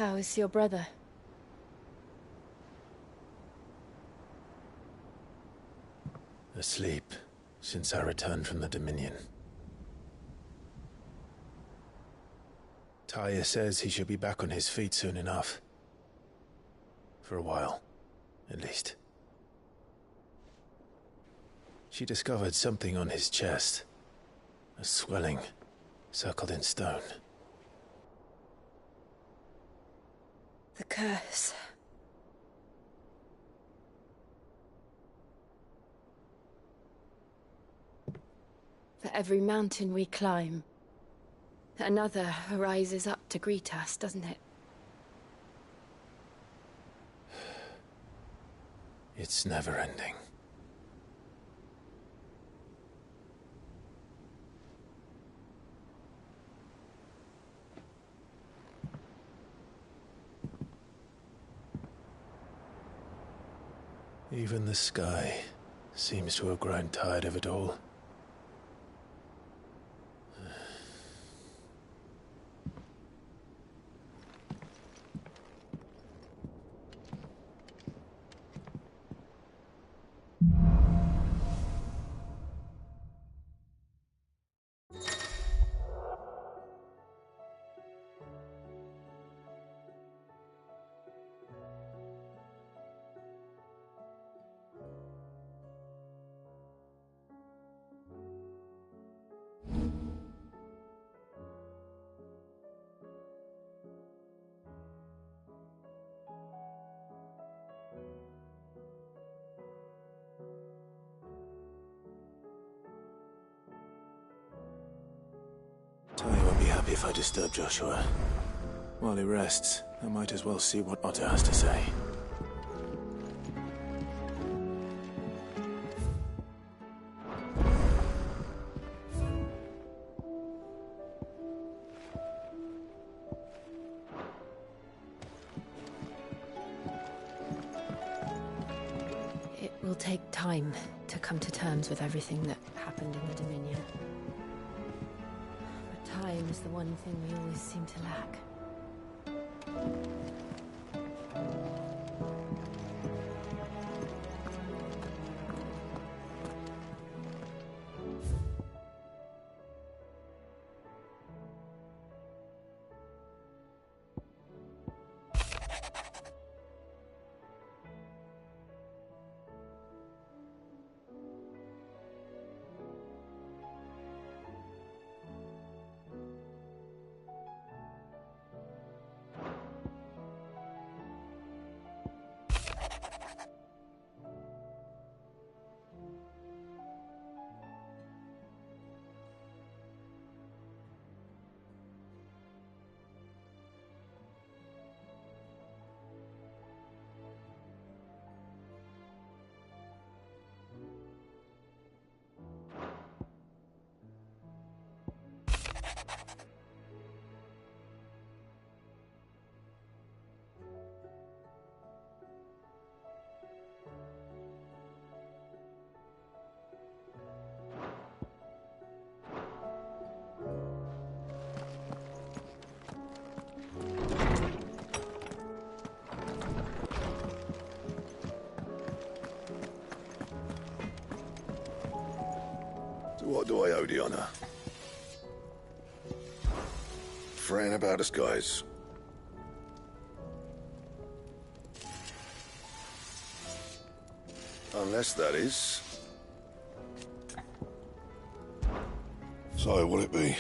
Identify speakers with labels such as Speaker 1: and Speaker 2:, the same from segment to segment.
Speaker 1: How is your brother?
Speaker 2: Asleep since I returned from the Dominion. Taya says he should be back on his feet soon enough. For a while, at least. She discovered something on his chest. A swelling, circled in stone.
Speaker 1: The curse. For every mountain we climb, another rises up to greet us, doesn't it?
Speaker 2: It's never ending. Even the sky seems to have grown tired of it all. Taya won't be happy if I disturb Joshua. While he rests, I might as well see what Otter has to say.
Speaker 1: It will take time to come to terms with everything that happened in the Dominion. But time is the one thing we always seem to lack.
Speaker 3: What do I owe the honor? Fretting about us guys. Unless that is... So, will it be?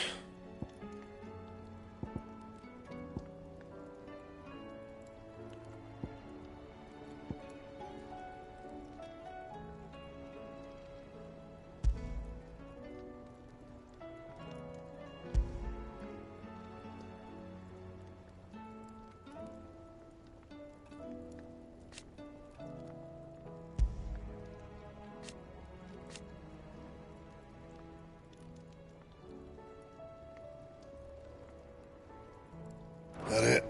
Speaker 3: That it?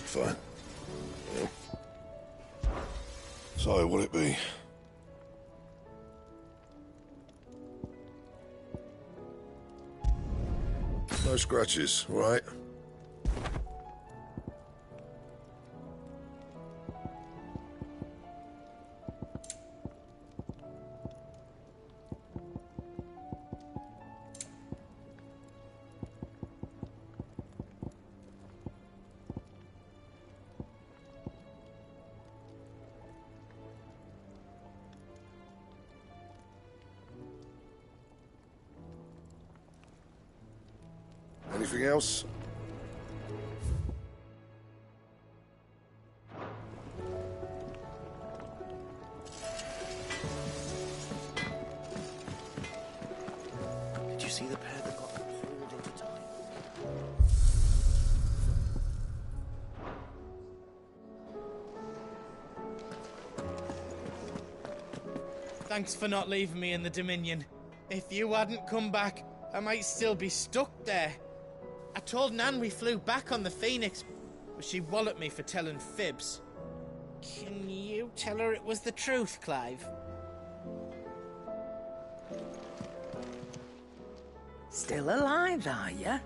Speaker 3: Fine. Yeah. So, will it be? No scratches, right? Anything else?
Speaker 2: Did you see the pair that got pulled into time?
Speaker 4: Thanks for not leaving me in the Dominion. If you hadn't come back, I might still be stuck there. I told Nan we flew back on the Phoenix, but she walloped me for telling fibs. Can you tell her it was the truth, Clive?
Speaker 5: Still alive, are you?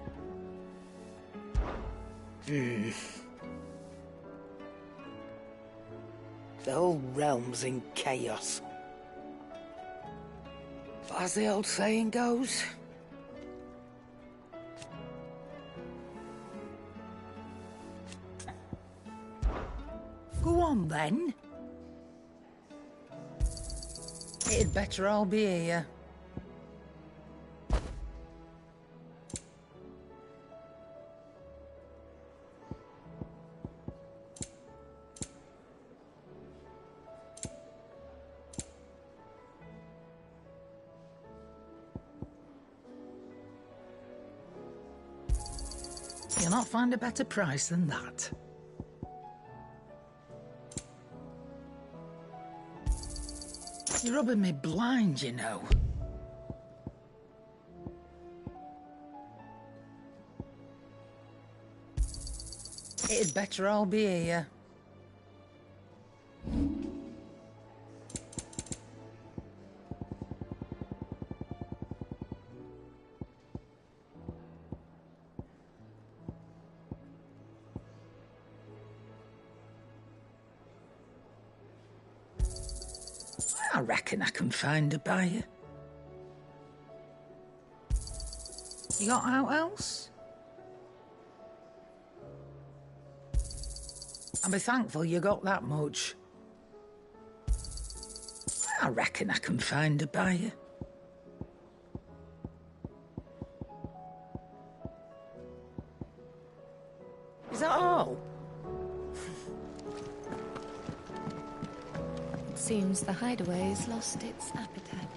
Speaker 5: The whole realm's in chaos. But as the old saying goes... Go on, then. It'd better all be here. You'll not find a better price than that. You're rubbing me blind, you know. It'd better all be here. I reckon I can find a buyer. You got out else? I'll be thankful you got that much. I reckon I can find a buyer. Is that all?
Speaker 1: Seems the hideaway's lost its appetite.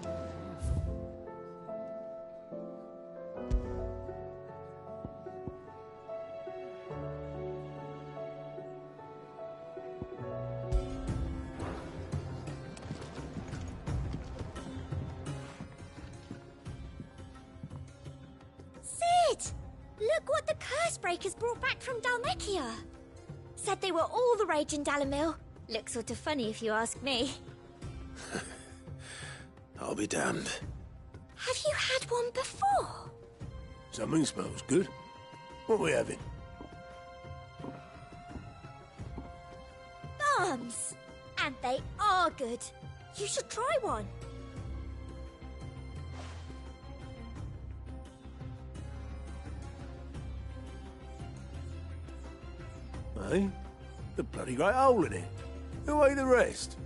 Speaker 6: Sid! Look what the Cursebreakers brought back from Dalmekia. Said they were all the rage in Dalamil. Looks sort of funny if you ask me.
Speaker 2: I'll be damned.
Speaker 6: Have you had one before?
Speaker 2: Something smells good. What are we having?
Speaker 6: Bombs! And they are good. You should try one.
Speaker 2: Eh? The bloody great hole in it. Who ate the rest?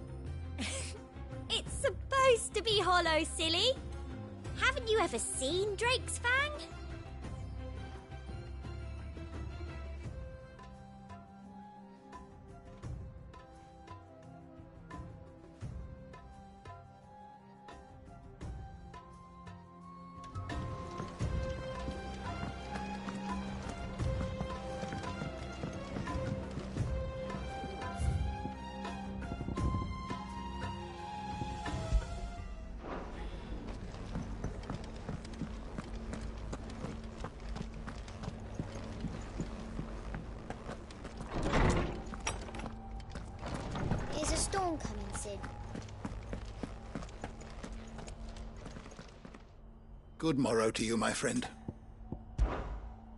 Speaker 6: It's supposed to be hollow, silly. Haven't you ever seen Drake's Fang? Is a storm coming, Sid?
Speaker 7: Good morrow to you, my friend.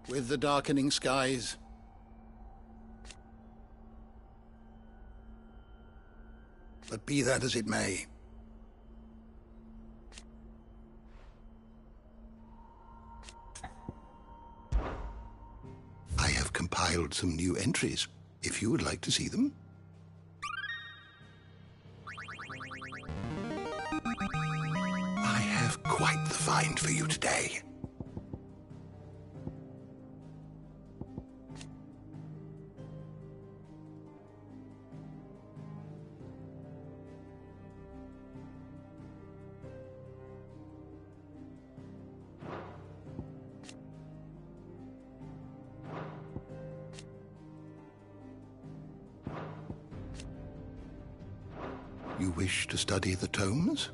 Speaker 7: With the darkening skies, but be that as it may, I have compiled some new entries, if you would like to see them. I have quite the find for you today. You wish to study the tomes?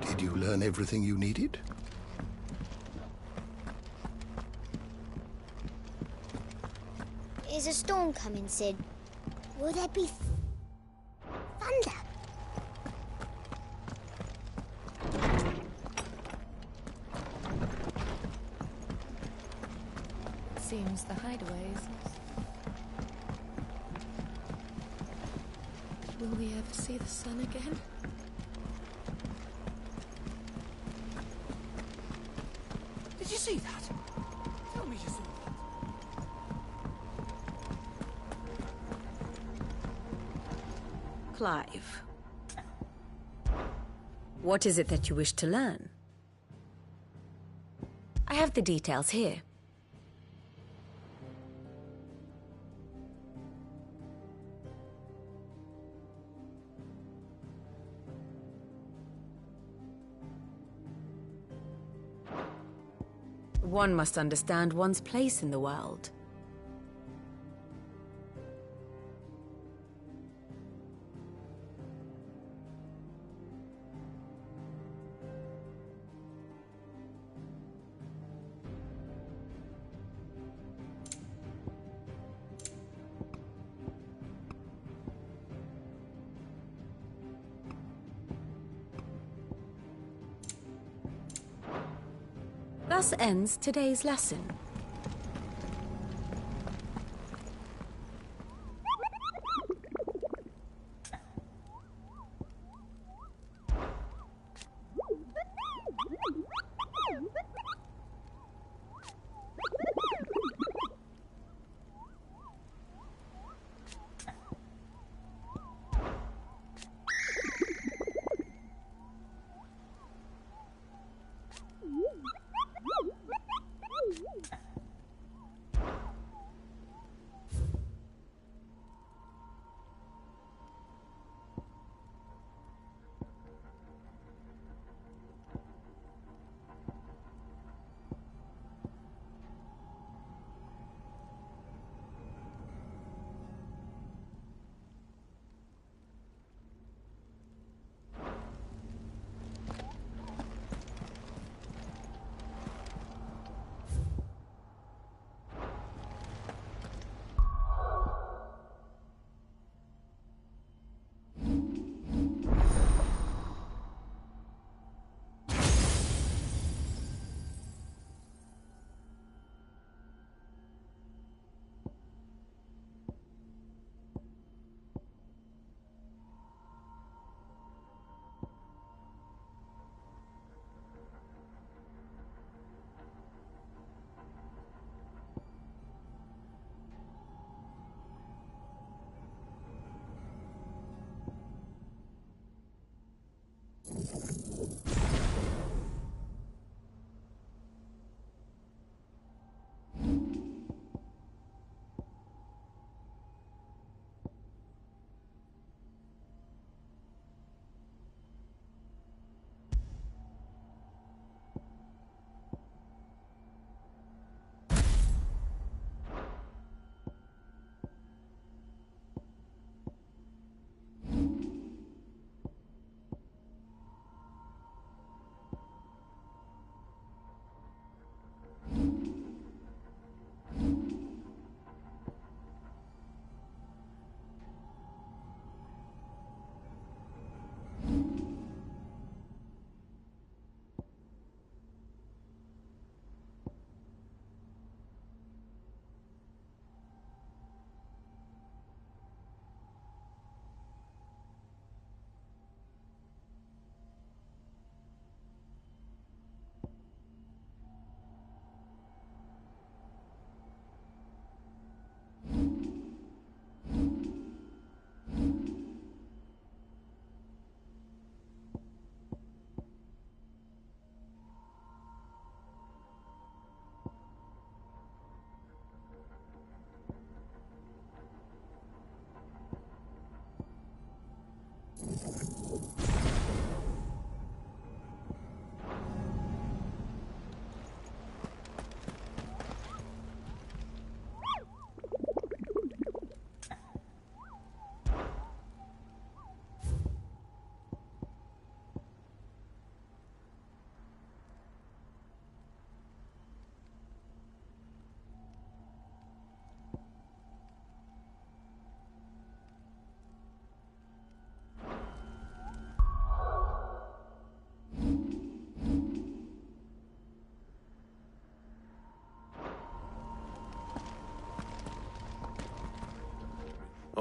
Speaker 7: Did you learn everything you needed?
Speaker 6: Is a storm coming, Sid? Will there be thunder?
Speaker 1: Seems the hideaways. Will we ever see the sun again?
Speaker 5: Did you see that? Tell me you saw that.
Speaker 8: Clive. What is it that you wish to learn? I have the details here. One must understand one's place in the world. Thus ends today's lesson.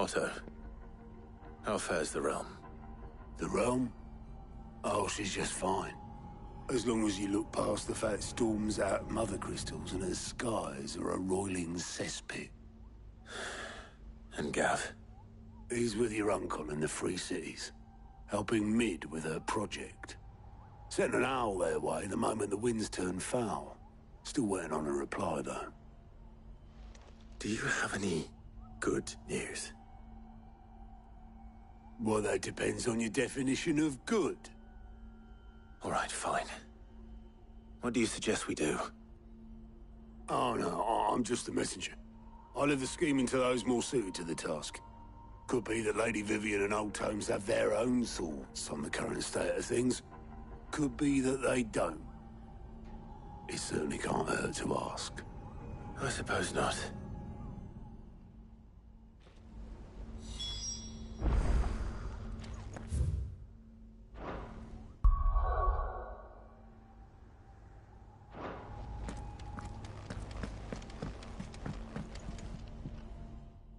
Speaker 2: Otto, how fares the realm?
Speaker 9: The realm? Oh, she's just fine. As long as you look past the fat storms out mother crystals and her skies are a roiling cesspit.
Speaker 2: And Gav?
Speaker 9: He's with your uncle in the Free Cities, helping Mid with her project. Sent an owl their way the moment the winds turned foul. Still waiting on a reply, though.
Speaker 2: Do you have any good news?
Speaker 9: Well, that depends on your definition of good.
Speaker 2: All right, fine. What do you suggest we do?
Speaker 9: Oh, no, I'm just the messenger. I leave the scheming to those more suited to the task. Could be that Lady Vivian and Old Tomes have their own thoughts on the current state of things. Could be that they don't. It certainly can't hurt to ask.
Speaker 2: I suppose not.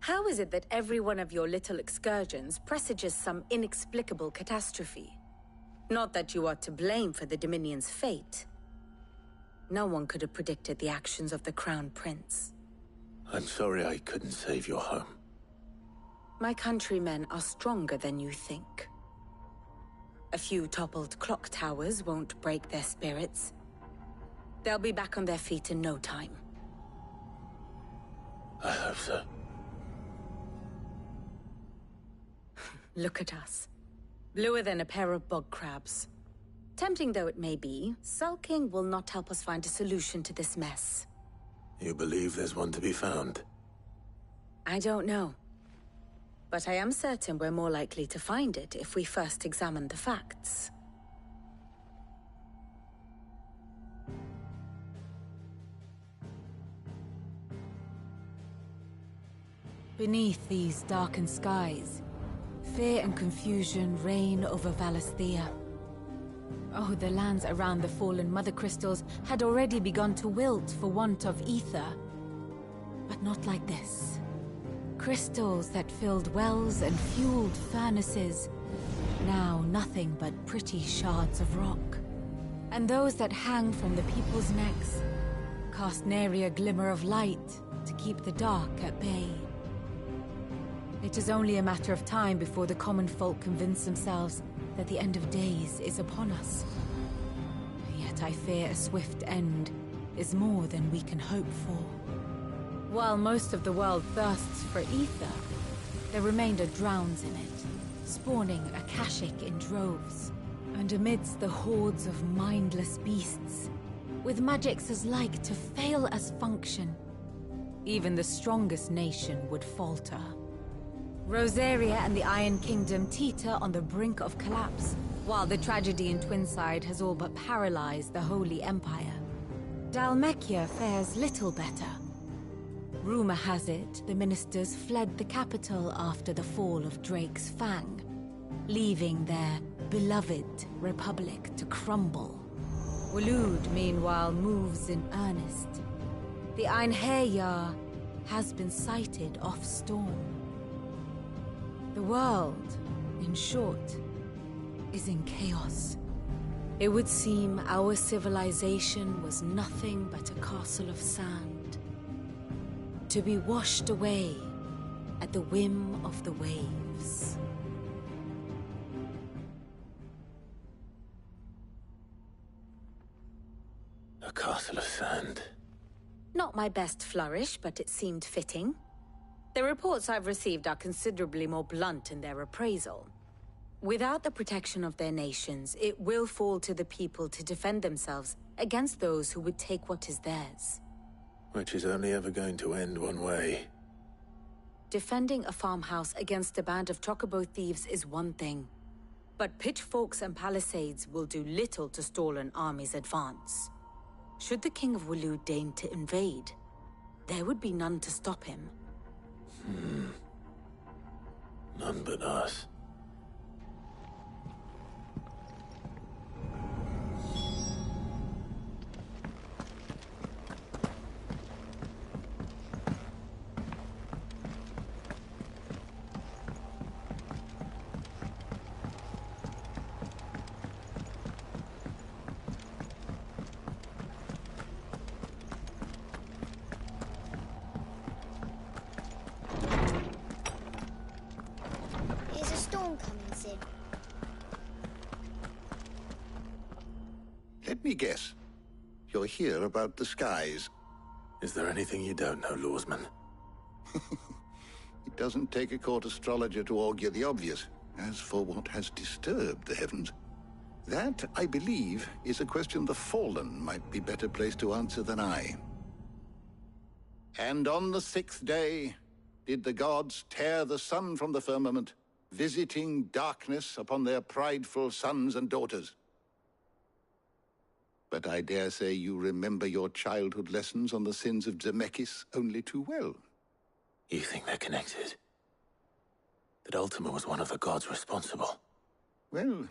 Speaker 10: How is it that every one of your little excursions presages some inexplicable catastrophe? Not that you are to blame for the Dominion's fate. No one could have predicted the actions of the Crown Prince.
Speaker 2: I'm sorry I couldn't save your home.
Speaker 10: My countrymen are stronger than you think. A few toppled clock towers won't break their spirits. They'll be back on their feet in no time.
Speaker 2: I hope so.
Speaker 10: Look at us. Bluer than a pair of bog crabs. Tempting though it may be, sulking will not help us find a solution to this mess.
Speaker 2: You believe there's one to be found?
Speaker 10: I don't know. But I am certain we're more likely to find it if we first examine the facts.
Speaker 8: Beneath these darkened skies, fear and confusion reign over Valisthea. Oh, the lands around the fallen Mother Crystals had already begun to wilt for want of ether. But not like this. Crystals that filled wells and fueled furnaces. Now nothing but pretty shards of rock. And those that hang from the people's necks cast nary a glimmer of light to keep the dark at bay. It is only a matter of time before the common folk convince themselves that the end of days is upon us. Yet I fear a swift end is more than we can hope for. While most of the world thirsts for ether, the remainder drowns in it, spawning Akashic in droves. And amidst the hordes of mindless beasts, with magics as like to fail as function, even the strongest nation would falter. Rosaria and the Iron Kingdom teeter on the brink of collapse, while the tragedy in Twinside has all but paralyzed the Holy Empire. Dhalmekia fares little better. Rumor has it the ministers fled the capital after the fall of Drake's Fang, leaving their beloved republic to crumble. Waloed, meanwhile, moves in earnest. The Einherjar has been sighted off-storm. The world, in short, is in chaos. It would seem our civilization was nothing but a castle of sand, to be washed away at the whim of the waves.
Speaker 2: A castle of sand.
Speaker 10: Not my best flourish, but it seemed fitting. The reports I've received are considerably more blunt in their appraisal. Without the protection of their nations, it will fall to the people to defend themselves against those who would take what is theirs.
Speaker 2: Which is only ever going to end one way.
Speaker 10: Defending a farmhouse against a band of chocobo thieves is one thing, but pitchforks and palisades will do little to stall an army's advance. Should the King of Waloed deign to invade, there would be none to stop him.
Speaker 2: None but us.
Speaker 6: Is a storm coming soon?
Speaker 7: Let me guess. You're here about the skies.
Speaker 2: Is there anything you don't know, Lawsman?
Speaker 7: It doesn't take a court astrologer to augur the obvious. As for what has disturbed the heavens, that, I believe, is a question the Fallen might be better placed to answer than I. And on the sixth day, did the gods tear the sun from the firmament, visiting darkness upon their prideful sons and daughters. But I dare say you remember your childhood lessons on the sins of Zemeckis only too well.
Speaker 2: You think they're connected? That Ultima was one of the gods responsible?
Speaker 7: Well,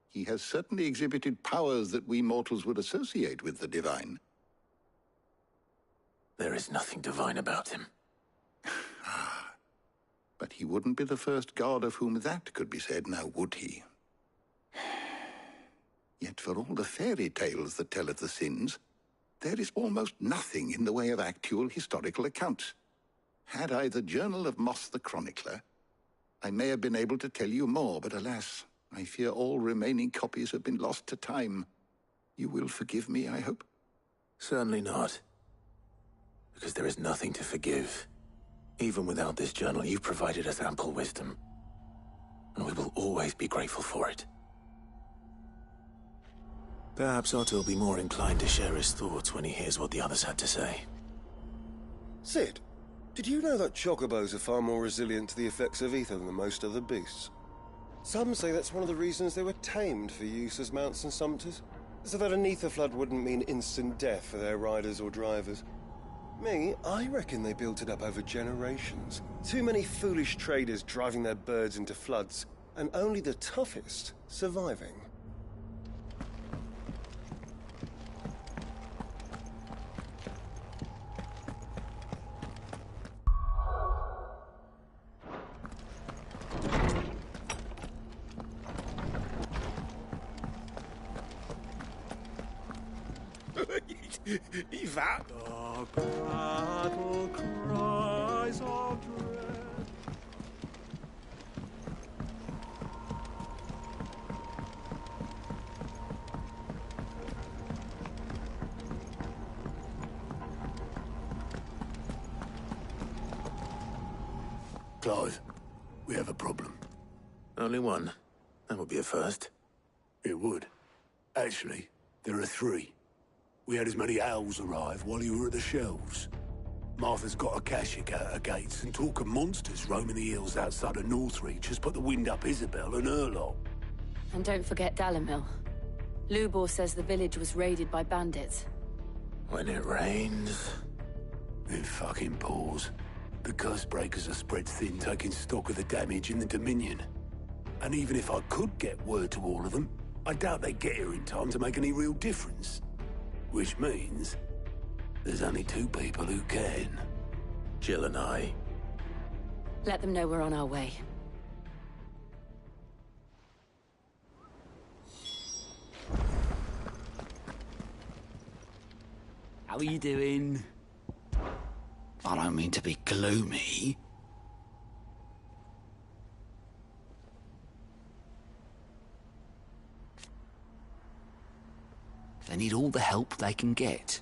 Speaker 7: he has certainly exhibited powers that we mortals would associate with the divine.
Speaker 2: There is nothing divine about him.
Speaker 7: But he wouldn't be the first god of whom that could be said, now would he? Yet for all the fairy tales that tell of the sins, there is almost nothing in the way of actual historical accounts. Had I the Journal of Moss the Chronicler, I may have been able to tell you more, but alas, I fear all remaining copies have been lost to time. You will forgive me, I hope?
Speaker 2: Certainly not. Because there is nothing to forgive. Even without this journal, you've provided us ample wisdom. And we will always be grateful for it. Perhaps Otto will be more inclined to share his thoughts when he hears what the others had to say.
Speaker 11: Sid, did you know that chocobos are far more resilient to the effects of ether than most other beasts? Some say that's one of the reasons they were tamed for use as mounts and sumpters, so that an ether flood wouldn't mean instant death for their riders or drivers. Me, I reckon they built it up over generations. Too many foolish traders driving their birds into floods, and only the toughest surviving.
Speaker 9: That dark battle cries of dread. Clive, we have a problem.
Speaker 2: Only one. That would be a first.
Speaker 9: It would. Actually, there are three. We had as many owls arrive while you were at the shelves. Martha's got a Kashik out her gates, and talk of monsters roaming the hills outside of Northreach has put the wind up Isabel and her lot.
Speaker 1: And don't forget Dalimil. Lubor says the village was raided by bandits.
Speaker 2: When it rains...
Speaker 9: It fucking pours. The Cursebreakers are spread thin, taking stock of the damage in the Dominion. And even if I could get word to all of them, I doubt they'd get here in time to make any real difference. Which means there's only two people who can.
Speaker 2: Jill and I.
Speaker 1: Let them know we're on our way.
Speaker 12: How are you doing? I don't mean to be gloomy. They need all the help they can get.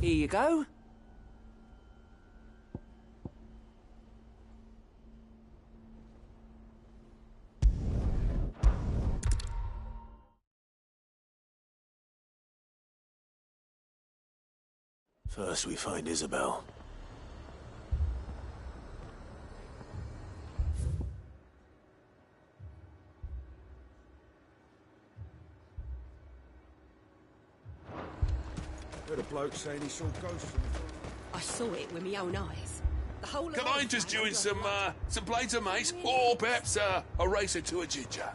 Speaker 12: Here you go.
Speaker 2: First we find Isabel.
Speaker 13: Heard a bloke saying he saw ghosts.
Speaker 14: I saw it with my own eyes. The whole
Speaker 15: Can I interest you in some plates of mace? Or perhaps a racer to a ginger?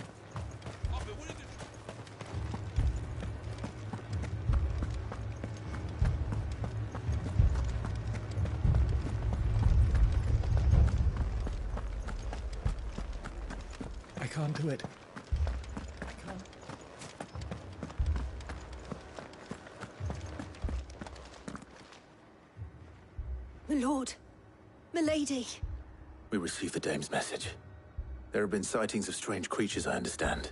Speaker 13: I can't do it. I can't.
Speaker 14: My lord. My lady.
Speaker 2: We received the dame's message. There have been sightings of strange creatures, I understand.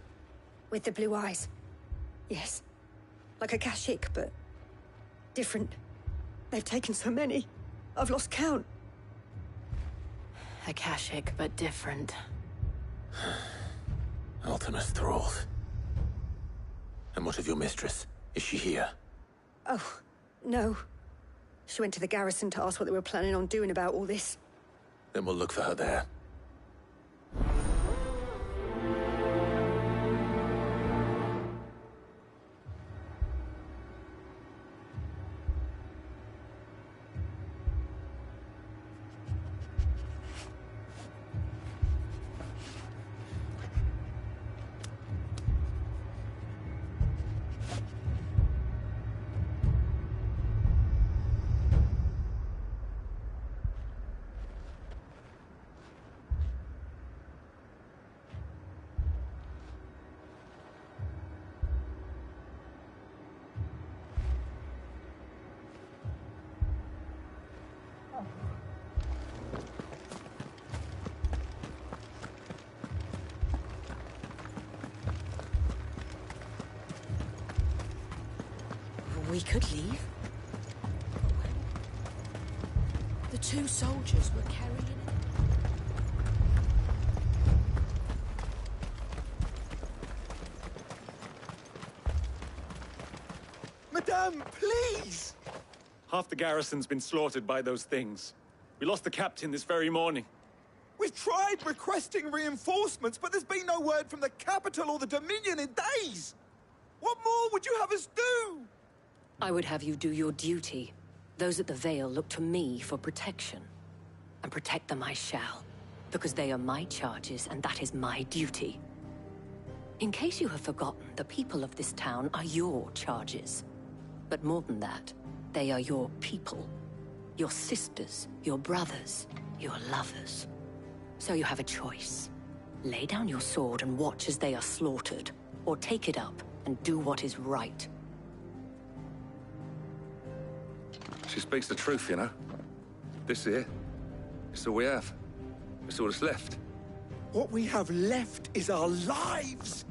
Speaker 14: With the blue eyes. Yes. Like a Kashik, but different. They've taken so many. I've lost count.
Speaker 1: A Kashik, but different.
Speaker 2: Ultimus thralls. And what of your mistress? Is she here?
Speaker 14: Oh, no. She went to the garrison to ask what they were planning on doing about all this.
Speaker 2: Then we'll look for her there.
Speaker 16: We could leave. The two soldiers were carrying it.
Speaker 17: Madame, please! Half the garrison's been slaughtered by those things. We lost the captain this very morning.
Speaker 13: We've tried requesting reinforcements, but there's been no word from the capital or the Dominion in days! What more would you have us do?
Speaker 16: I would have you do your duty. Those at the Vale look to me for protection. And protect them I shall. Because they are my charges, and that is my duty. In case you have forgotten, the people of this town are your charges. But more than that, they are your people. Your sisters, your brothers, your lovers. So you have a choice. Lay down your sword and watch as they are slaughtered, or take it up and do what is right.
Speaker 18: She speaks the truth, you know. This here, it's all we have. It's all that's left.
Speaker 13: What we have left is our lives!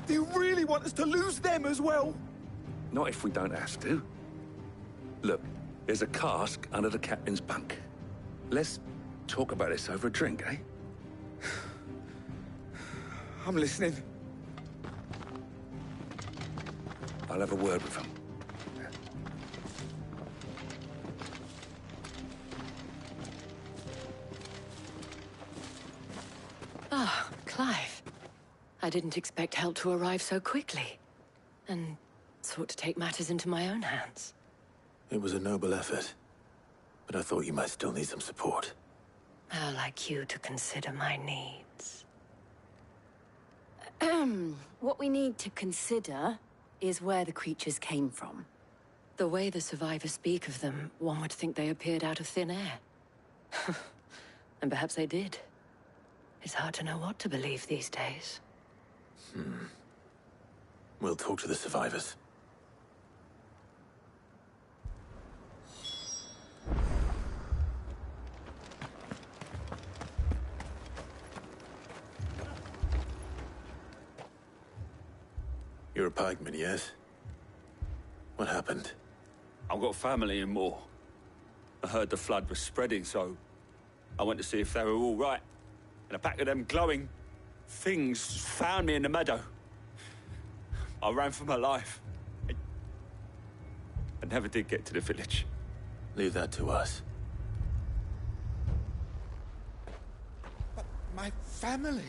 Speaker 13: Do you really want us to lose them as well?
Speaker 18: Not if we don't have to. Look, there's a cask under the captain's bunk. Let's talk about this over a drink, eh?
Speaker 13: I'm listening.
Speaker 18: I'll have a word with him.
Speaker 16: Ah, Clive. I didn't expect help to arrive so quickly. And sought to take matters into my own hands.
Speaker 2: It was a noble effort, but I thought you might still need some support.
Speaker 16: How like you to consider my needs.
Speaker 1: What we need to consider is where the creatures came from.
Speaker 16: The way the survivors speak of them, one would think they appeared out of thin air. And perhaps they did. It's hard to know what to believe these days.
Speaker 2: We'll talk to the survivors. You're a pikeman, yes? What happened?
Speaker 12: I've got family in Moor. I heard the flood was spreading, so I went to see if they were all right. And a pack of them glowing things found me in the meadow. I ran for my life. I never did get to the village.
Speaker 2: Leave that to us.
Speaker 13: But my family...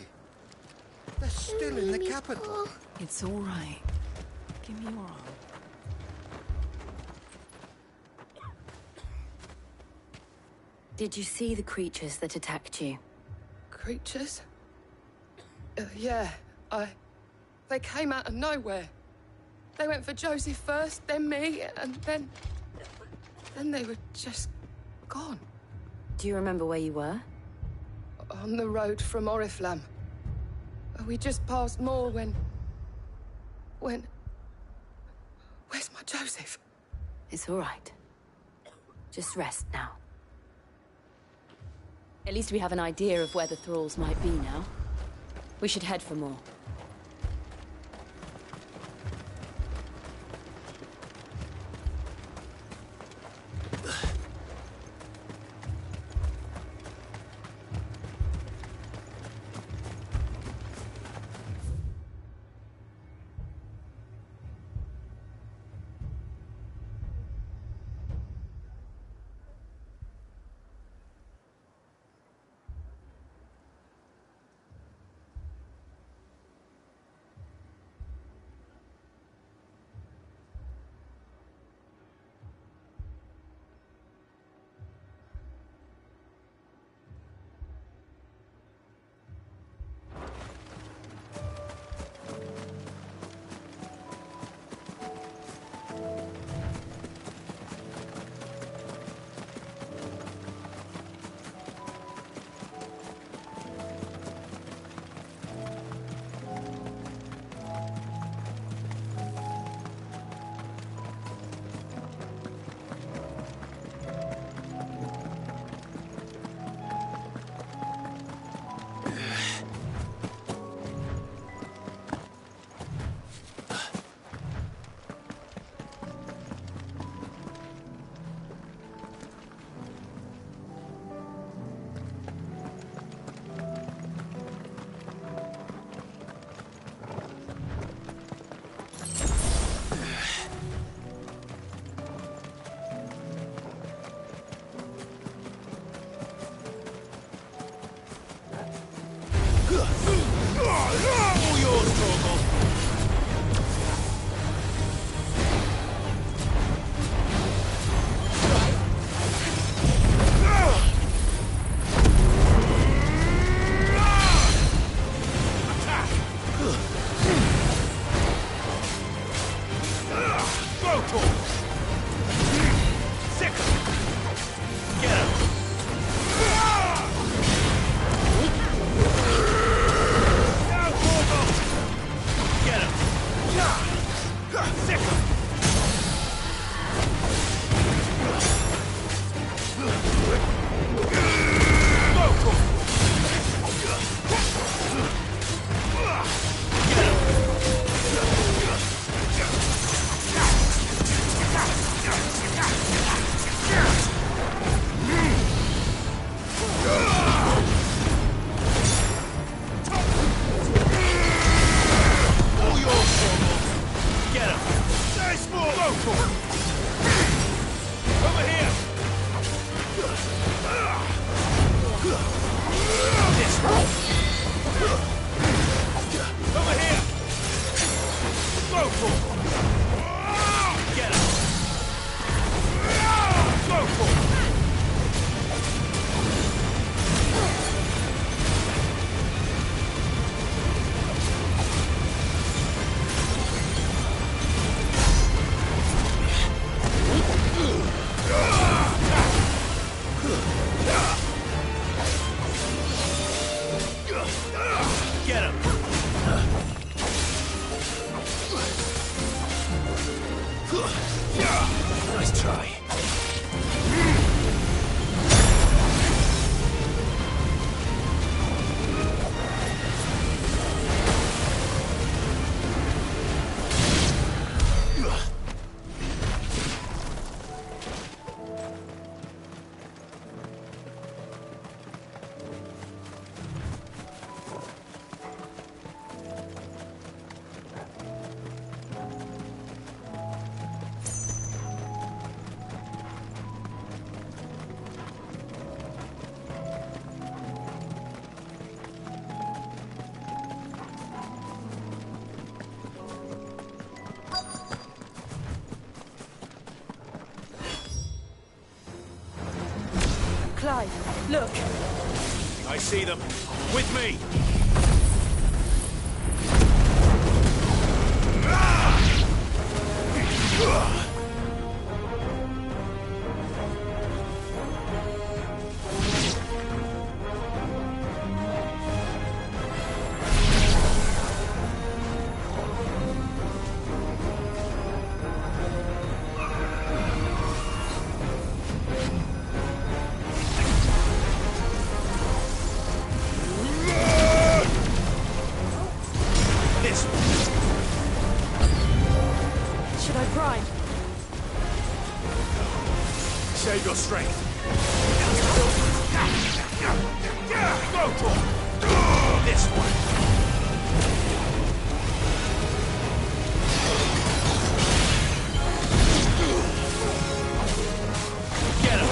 Speaker 13: They're still in the capital.
Speaker 8: It's all right. Give me your arm.
Speaker 16: Did you see the creatures that attacked you?
Speaker 19: Creatures? Yeah, They came out of nowhere. They went for Joseph first, then me, and then they were just gone.
Speaker 16: Do you remember where you were?
Speaker 19: On the road from Oriflamme. We just passed Moor when... Where's my Joseph?
Speaker 16: It's all right. Just rest now.
Speaker 1: At least we have an idea of where the thralls might be now. We should head for more.
Speaker 8: Clive, look!
Speaker 15: I see them. With me!
Speaker 8: Should I prime?
Speaker 15: Save your strength. Go for it. This one. Get him.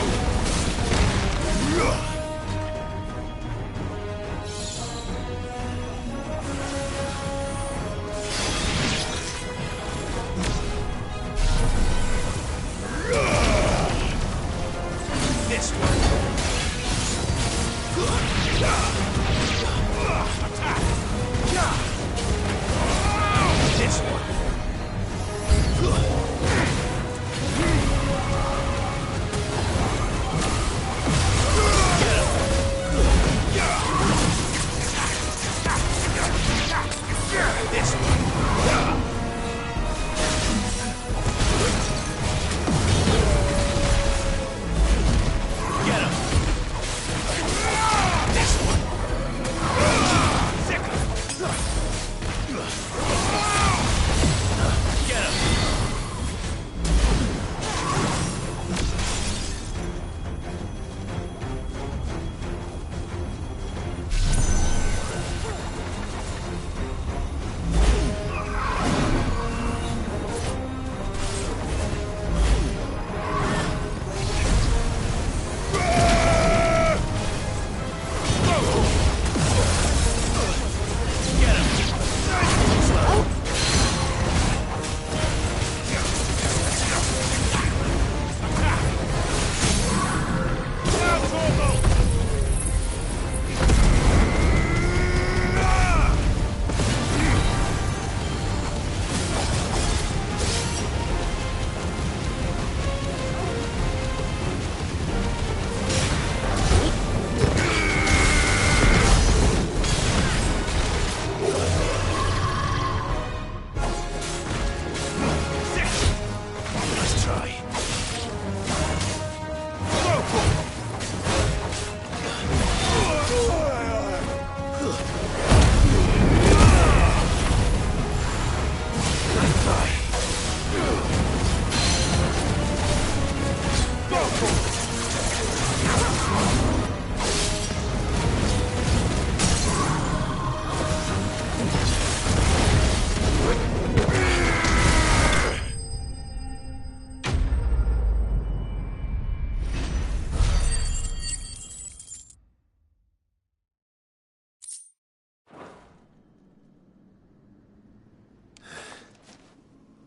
Speaker 15: This one. Attack. This one. This one. Get him! This one! Sick Get him!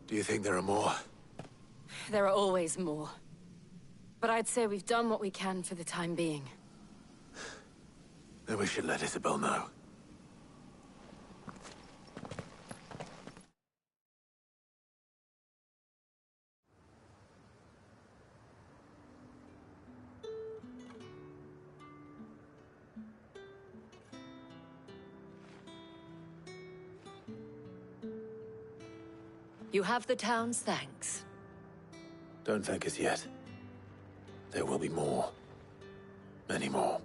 Speaker 2: Do you think there are more?
Speaker 1: There are always more. But I'd say we've done what we can for the time being.
Speaker 2: Then we should let Isabel know.
Speaker 16: You have the town's thanks.
Speaker 2: Don't thank us yet. There will be more. Many more.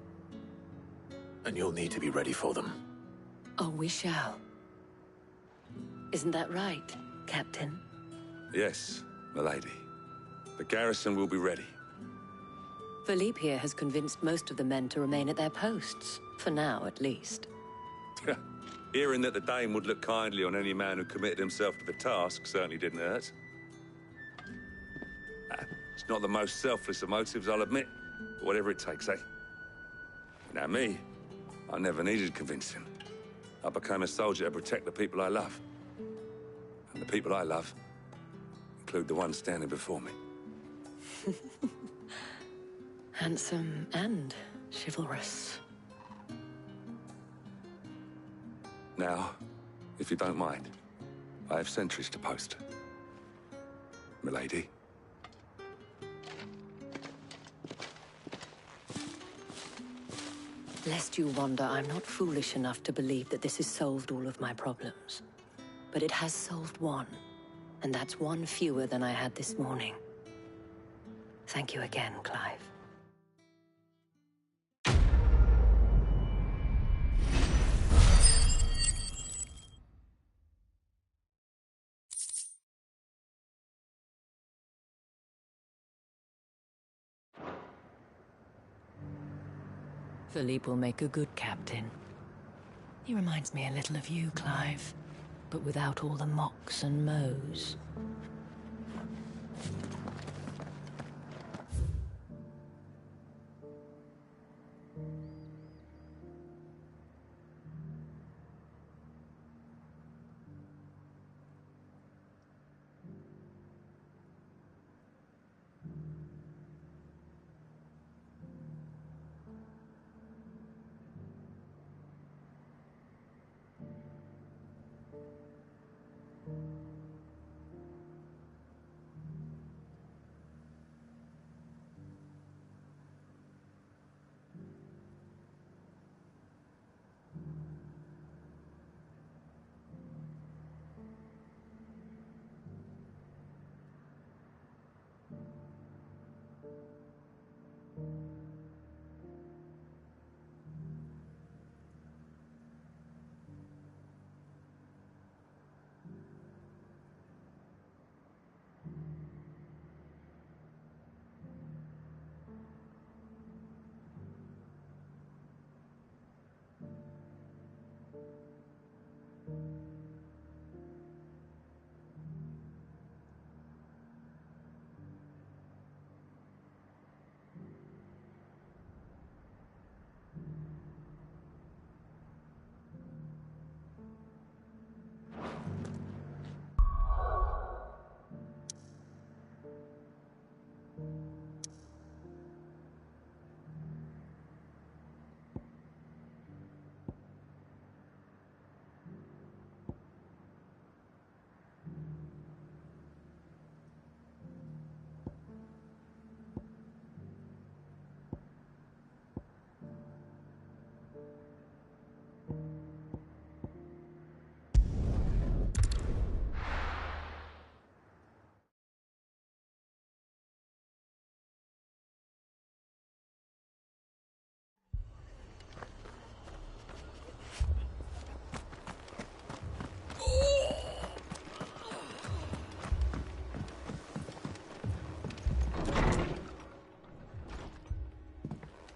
Speaker 2: And you'll need to be ready for them.
Speaker 16: Oh, we shall. Isn't that right, Captain?
Speaker 18: Yes, milady. The garrison will be ready.
Speaker 16: Philippe here has convinced most of the men to remain at their posts. For now, at least.
Speaker 18: Hearing that the Dame would look kindly on any man who committed himself to the task certainly didn't hurt. It's not the most selfless of motives, I'll admit. But whatever it takes, eh? Now me, I never needed convincing. I became a soldier to protect the people I love. And the people I love include the one standing before me.
Speaker 16: Handsome and chivalrous.
Speaker 18: Now, if you don't mind, I have sentries to post. Milady.
Speaker 16: Lest you wonder, I'm not foolish enough to believe that this has solved all of my problems. But it has solved one, and that's one fewer than I had this morning. Thank you again, Clive. Philippe will make a good captain. He reminds me a little of you, Clive, but without all the mocks and mows.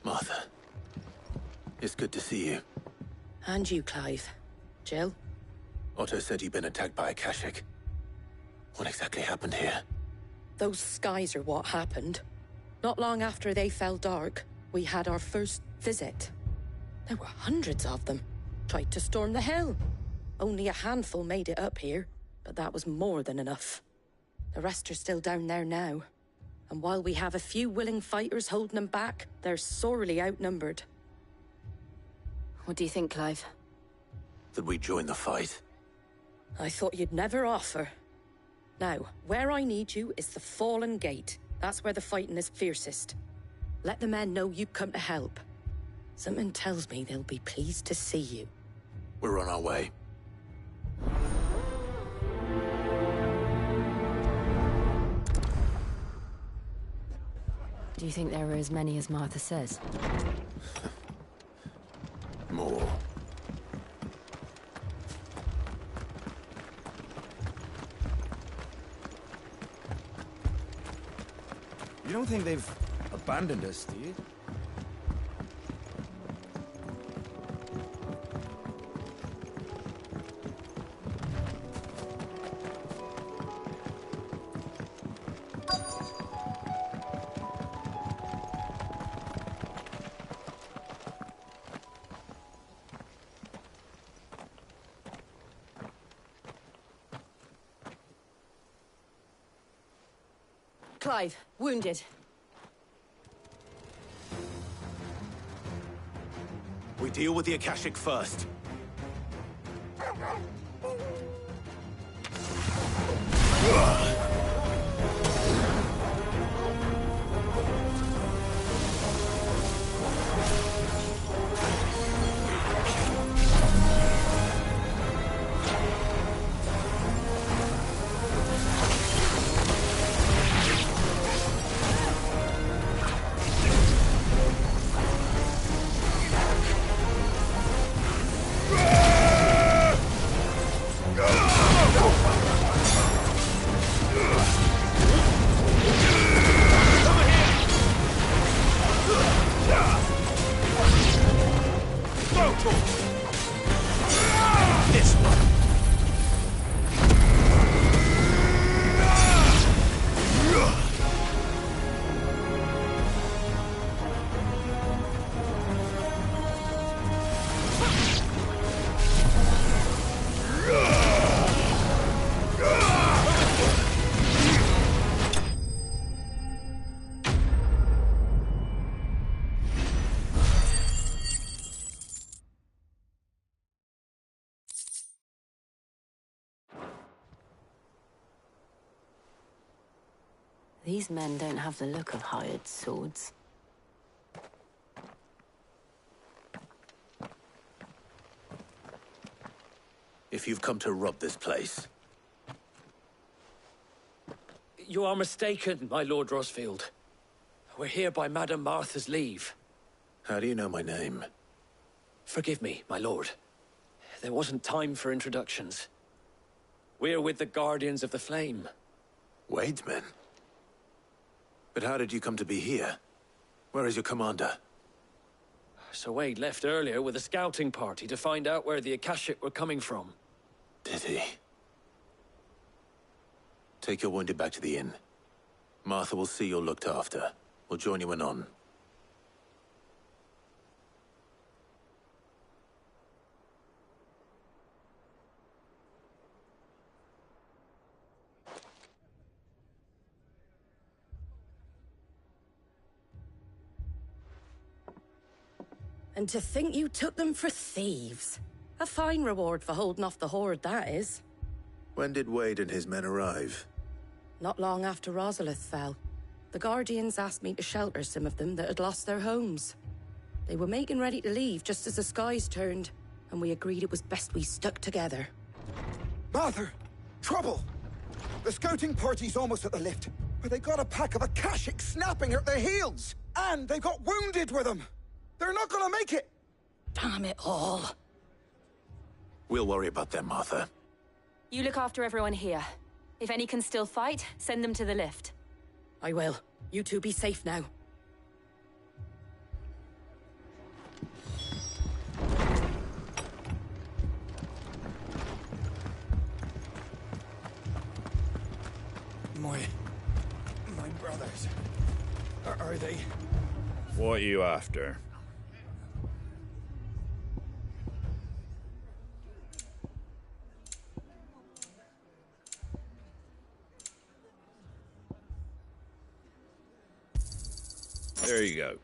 Speaker 2: Martha, it's good to see you.
Speaker 16: And you, Clive. Jill?
Speaker 2: Otto said you'd been attacked by a Kashik. What exactly happened here?
Speaker 20: Those skies are what happened. Not long after they fell dark, we had our first visit. There were hundreds of them. Tried to storm the hill. Only a handful made it up here, but that was more than enough. The rest are still down there now. And while we have a few willing fighters holding them back, they're sorely outnumbered.
Speaker 1: What do you think, Clive?
Speaker 2: That we join the fight?
Speaker 20: I thought you'd never offer. Now, where I need you is the Fallen Gate. That's where the fighting is fiercest. Let the men know you've come to help. Something tells me they'll be pleased to see you.
Speaker 2: We're on our way.
Speaker 1: Do you think there are as many as Martha says?
Speaker 2: More.
Speaker 13: You don't think they've abandoned us, do you?
Speaker 16: Clive, wounded.
Speaker 2: Deal with the Akashic first.
Speaker 16: These men don't have the look of hired swords.
Speaker 2: If you've come to rob this place,
Speaker 21: You are mistaken, my Lord Rosfield. We're here by Madame Martha's leave.
Speaker 2: how do you know my name?
Speaker 21: Forgive me, my lord. There wasn't time for introductions. We're with the Guardians of the Flame.
Speaker 2: Wade's men? But how did you come to be here? Where is your commander?
Speaker 21: Sir Wade left earlier with a scouting party to find out where the Akashic were coming from.
Speaker 2: Did he? Take your wounded back to the inn. Martha will see you're looked after. We'll join you anon.
Speaker 20: And to think you took them for thieves. A fine reward for holding off the horde, that is.
Speaker 2: When did Wade and his men arrive?
Speaker 20: Not long after Rosalith fell. The Guardians asked me to shelter some of them that had lost their homes. They were making ready to leave just as the skies turned, and we agreed it was best we stuck together.
Speaker 13: Martha! Trouble! The scouting party's almost at the lift, but they got a pack of Akashic snapping at their heels! And they got wounded with them! They're not gonna make it!
Speaker 20: Damn it all.
Speaker 2: We'll worry about them, Martha.
Speaker 22: You look after everyone here. If any can still fight, send them to the lift.
Speaker 20: I will. You two be safe now.
Speaker 13: My brothers. Are they?
Speaker 23: What are you after? There you go.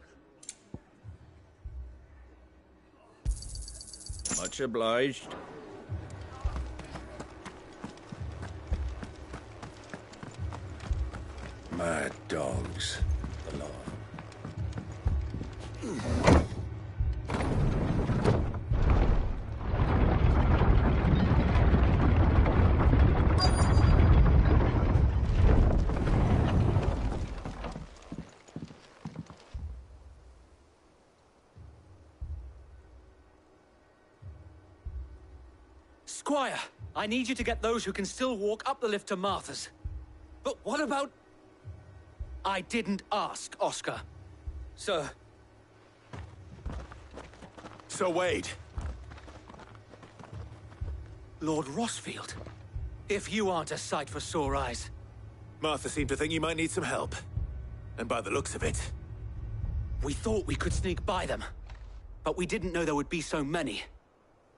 Speaker 23: Much obliged.
Speaker 11: Mad dogs. The law.
Speaker 21: Squire, I need you to get those who can still walk up the lift to Martha's. But what about... I didn't ask, Oscar. Sir.
Speaker 2: Sir Wade.
Speaker 21: Lord Rosfield. If you aren't a sight for sore eyes.
Speaker 2: Martha seemed to think you might need some help. And by the looks of it...
Speaker 21: We thought we could sneak by them. But we didn't know there would be so many.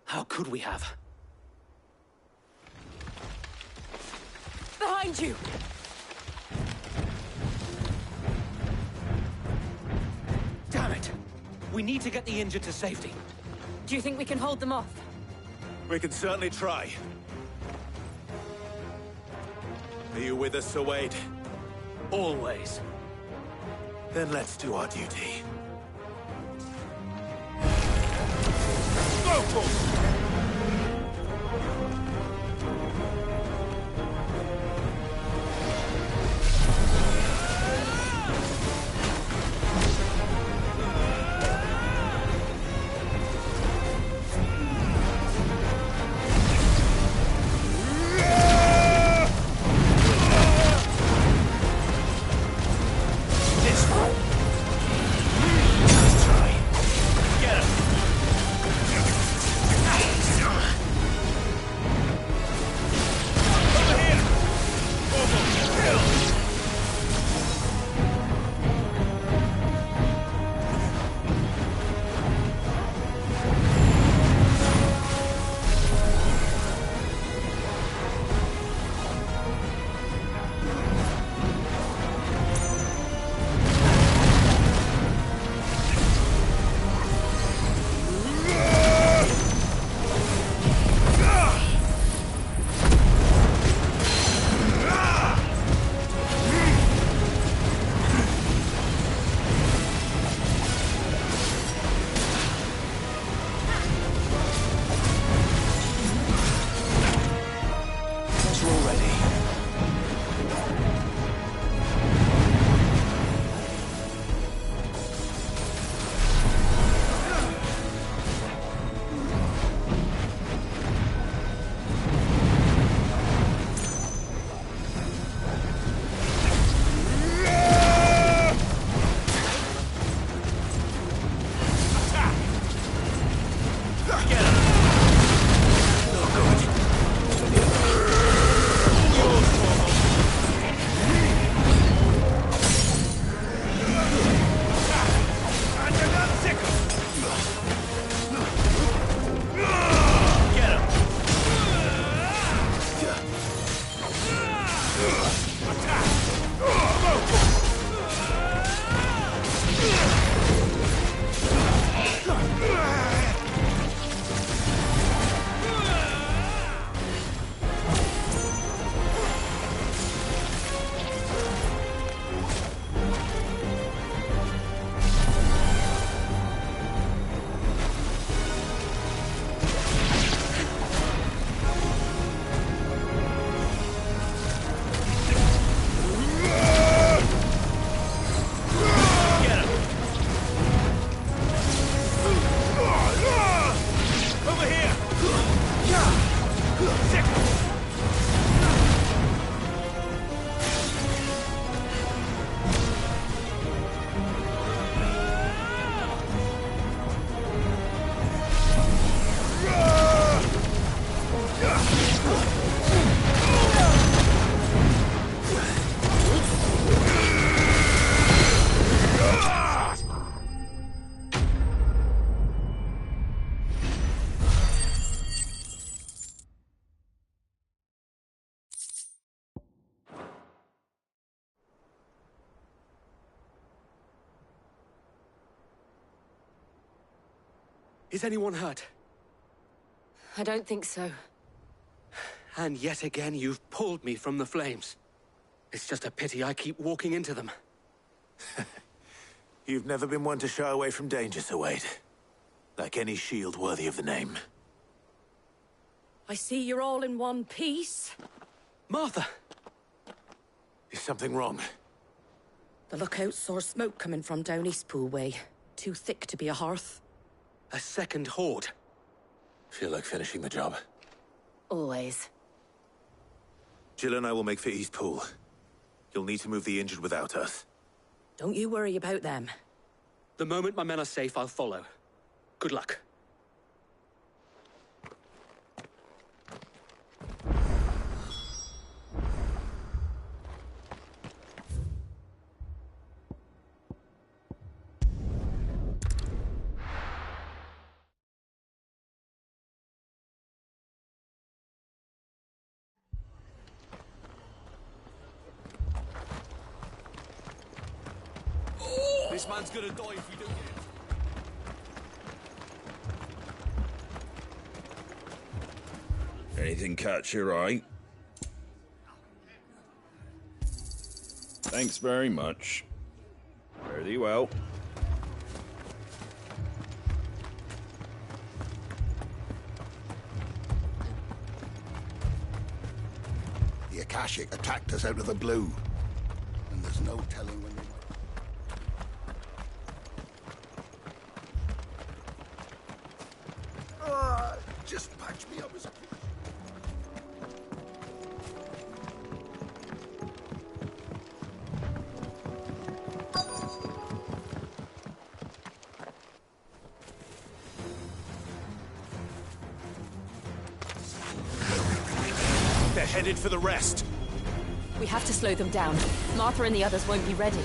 Speaker 21: How could we have?
Speaker 22: Behind you!
Speaker 21: Damn it! We need to get the injured to safety.
Speaker 22: Do you think we can hold them off?
Speaker 2: We can certainly try. Are you with us, Sir Wade?
Speaker 21: Always.
Speaker 2: Then let's do our duty.
Speaker 21: Go,
Speaker 3: Is anyone hurt?
Speaker 22: I don't think so.
Speaker 3: And yet again, you've pulled me from the flames. It's just a pity I keep walking into them.
Speaker 2: You've never been one to shy away from danger, Sir Wade. Like any shield worthy of the name.
Speaker 20: I see you're all in one piece.
Speaker 3: Martha!
Speaker 2: Is something wrong?
Speaker 20: The lookout saw smoke coming from down Eastpool way. Too thick to be a hearth.
Speaker 3: A second horde.
Speaker 2: Feel like finishing the job.
Speaker 22: Always.
Speaker 2: Jill and I will make for Eastpool. You'll need to move the injured without us.
Speaker 20: Don't you worry about them.
Speaker 3: The moment my men are safe, I'll follow. Good luck.
Speaker 15: This man's gonna die if we don't get
Speaker 23: Anything catch your eye? Thanks very much. Fare thee well.
Speaker 7: The Akashic attacked us out of the blue. And there's no telling when they might... just patch me up as...
Speaker 2: They're headed for the rest.
Speaker 22: We have to slow them down. Martha and the others won't be ready.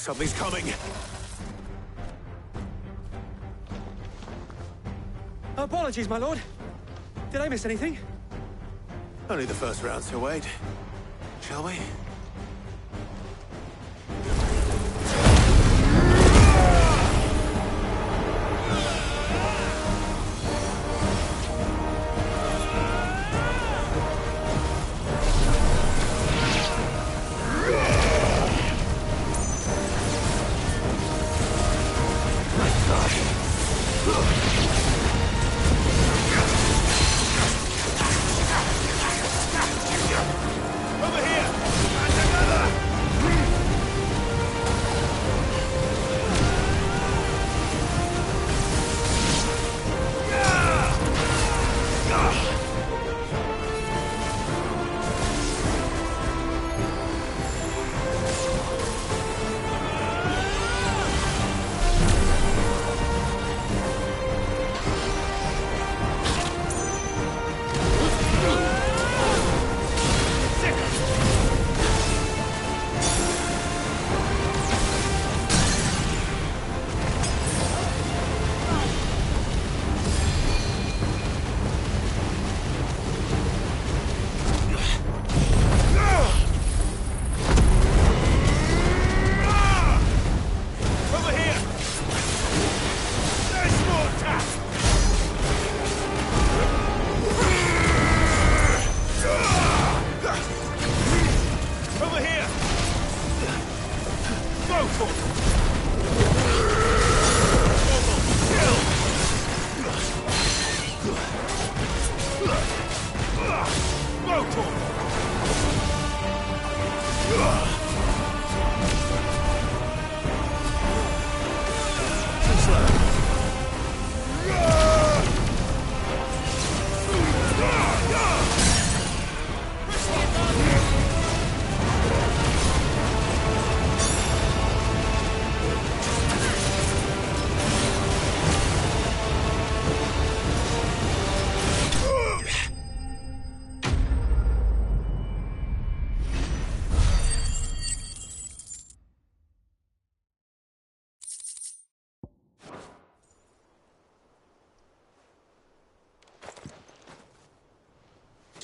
Speaker 2: Something's coming.
Speaker 3: Apologies, my lord. Did I miss anything?
Speaker 2: Only the first round to wait. Shall we?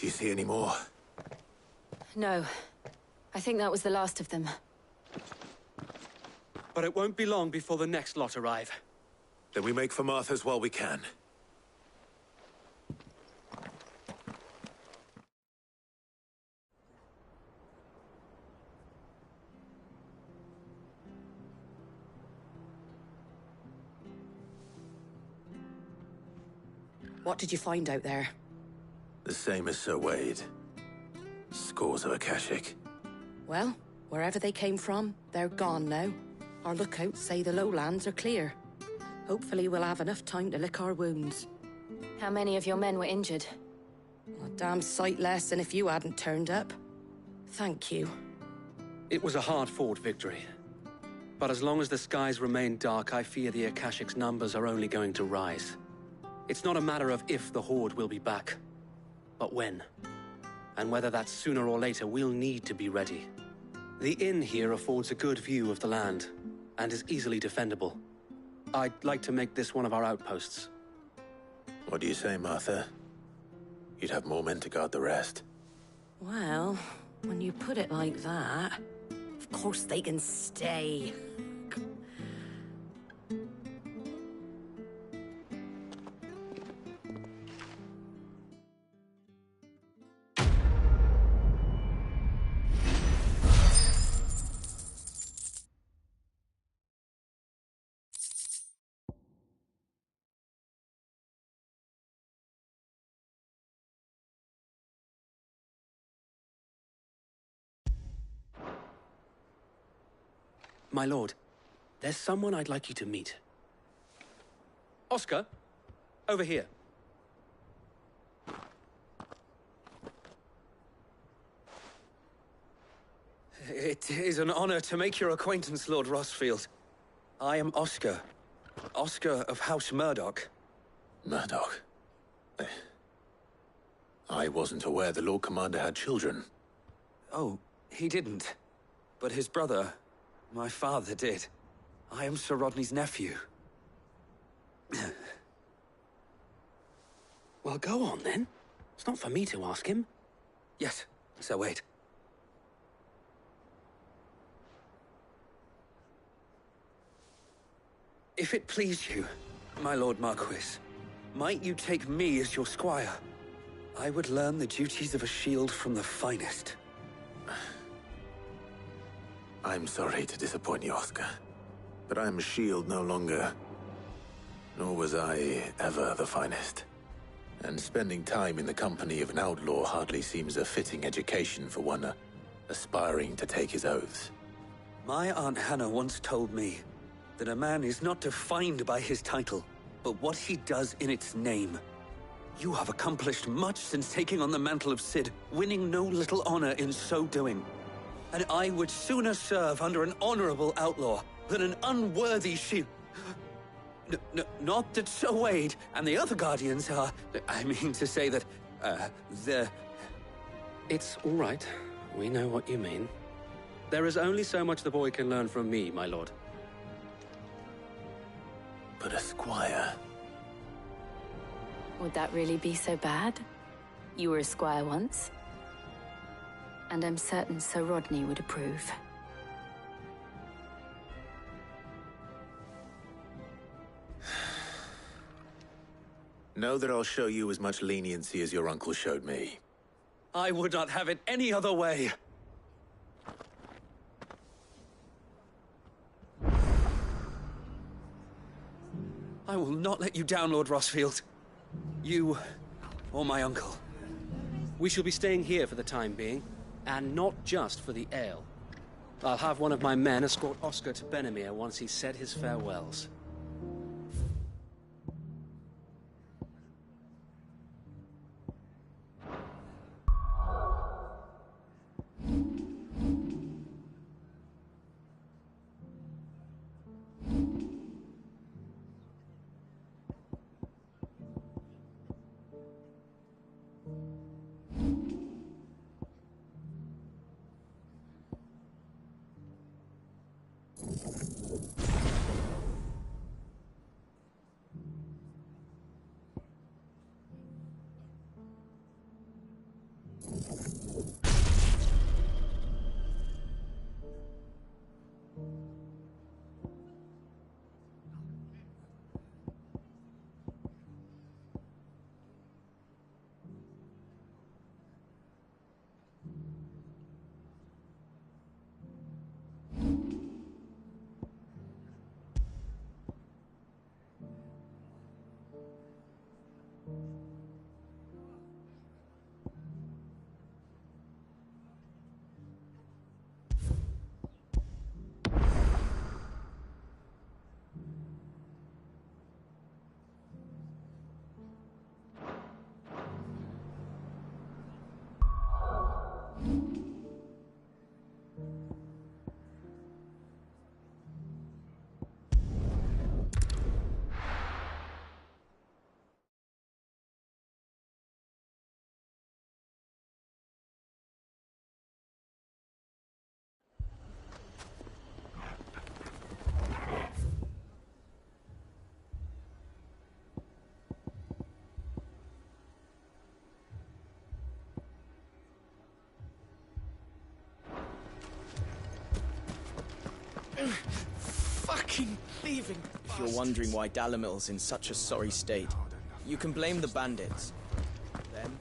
Speaker 2: Do you see any more?
Speaker 22: No. I think that was the last of them.
Speaker 3: But it won't be long before the next lot arrive.
Speaker 2: Then we make for Martha's while we can.
Speaker 20: What did you find out there?
Speaker 2: The same as Sir Wade. Scores of Akashic.
Speaker 20: Well, wherever they came from, they're gone now. Our lookouts say the lowlands are clear. Hopefully we'll have enough time to lick our wounds.
Speaker 22: How many of your men were injured?
Speaker 20: A damn sight less than if you hadn't turned up. Thank you.
Speaker 3: It was a hard-fought victory. But as long as the skies remain dark, I fear the Akashic's numbers are only going to rise. It's not a matter of if the Horde will be back, but when. And whether that's sooner or later, we'll need to be ready. The inn here affords a good view of the land, and is easily defendable. I'd like to make this one of our outposts.
Speaker 2: What do you say, Martha? You'd have more men to guard the rest.
Speaker 20: Well, when you put it like that, of course they can stay.
Speaker 3: My lord, there's someone I'd like you to meet. Oscar, over here. It is an honor to make your acquaintance, Lord Rossfield. I am Oscar. Oscar of House Murdoch.
Speaker 2: Murdoch? I wasn't aware the Lord Commander had children.
Speaker 4: Oh, he didn't. But his brother, my father, did. I am Sir Rodney's nephew.
Speaker 3: Well, go on, then. It's not for me to ask him.
Speaker 4: Yes, Sir Wade. If it please you, my Lord Marquis, might you take me as your squire? I would learn the duties of a shield from the finest.
Speaker 2: I'm sorry to disappoint you, Oscar, but I'm a shield no longer. Nor was I ever the finest. And spending time in the company of an outlaw hardly seems a fitting education for one aspiring to take his oaths.
Speaker 4: My Aunt Hannah once told me that a man is not defined by his title, but what he does in its name. You have accomplished much since taking on the mantle of Cid, winning no little honor in so doing. And I would sooner serve under an honorable outlaw than an unworthy shield. Not that Sir Wade and the other Guardians are... I mean to say that, they're...
Speaker 3: It's all right. We know what you mean. There is only so much the boy can learn from me, my lord.
Speaker 2: But a squire...
Speaker 22: Would that really be so bad? You were a squire once. And I'm certain Sir Rodney would approve.
Speaker 2: Know that I'll show you as much leniency as your uncle showed me.
Speaker 4: I would not have it any other way. I will not let you down, Lord Rossfield. You, or my uncle.
Speaker 3: We shall be staying here for the time being, and not just for the ale. I'll have one of my men escort Oscar to Benimir once he's said his farewells.
Speaker 5: fucking thieving
Speaker 6: If you're wondering why Dalamil's in such a sorry state, you can blame the bandits. Them.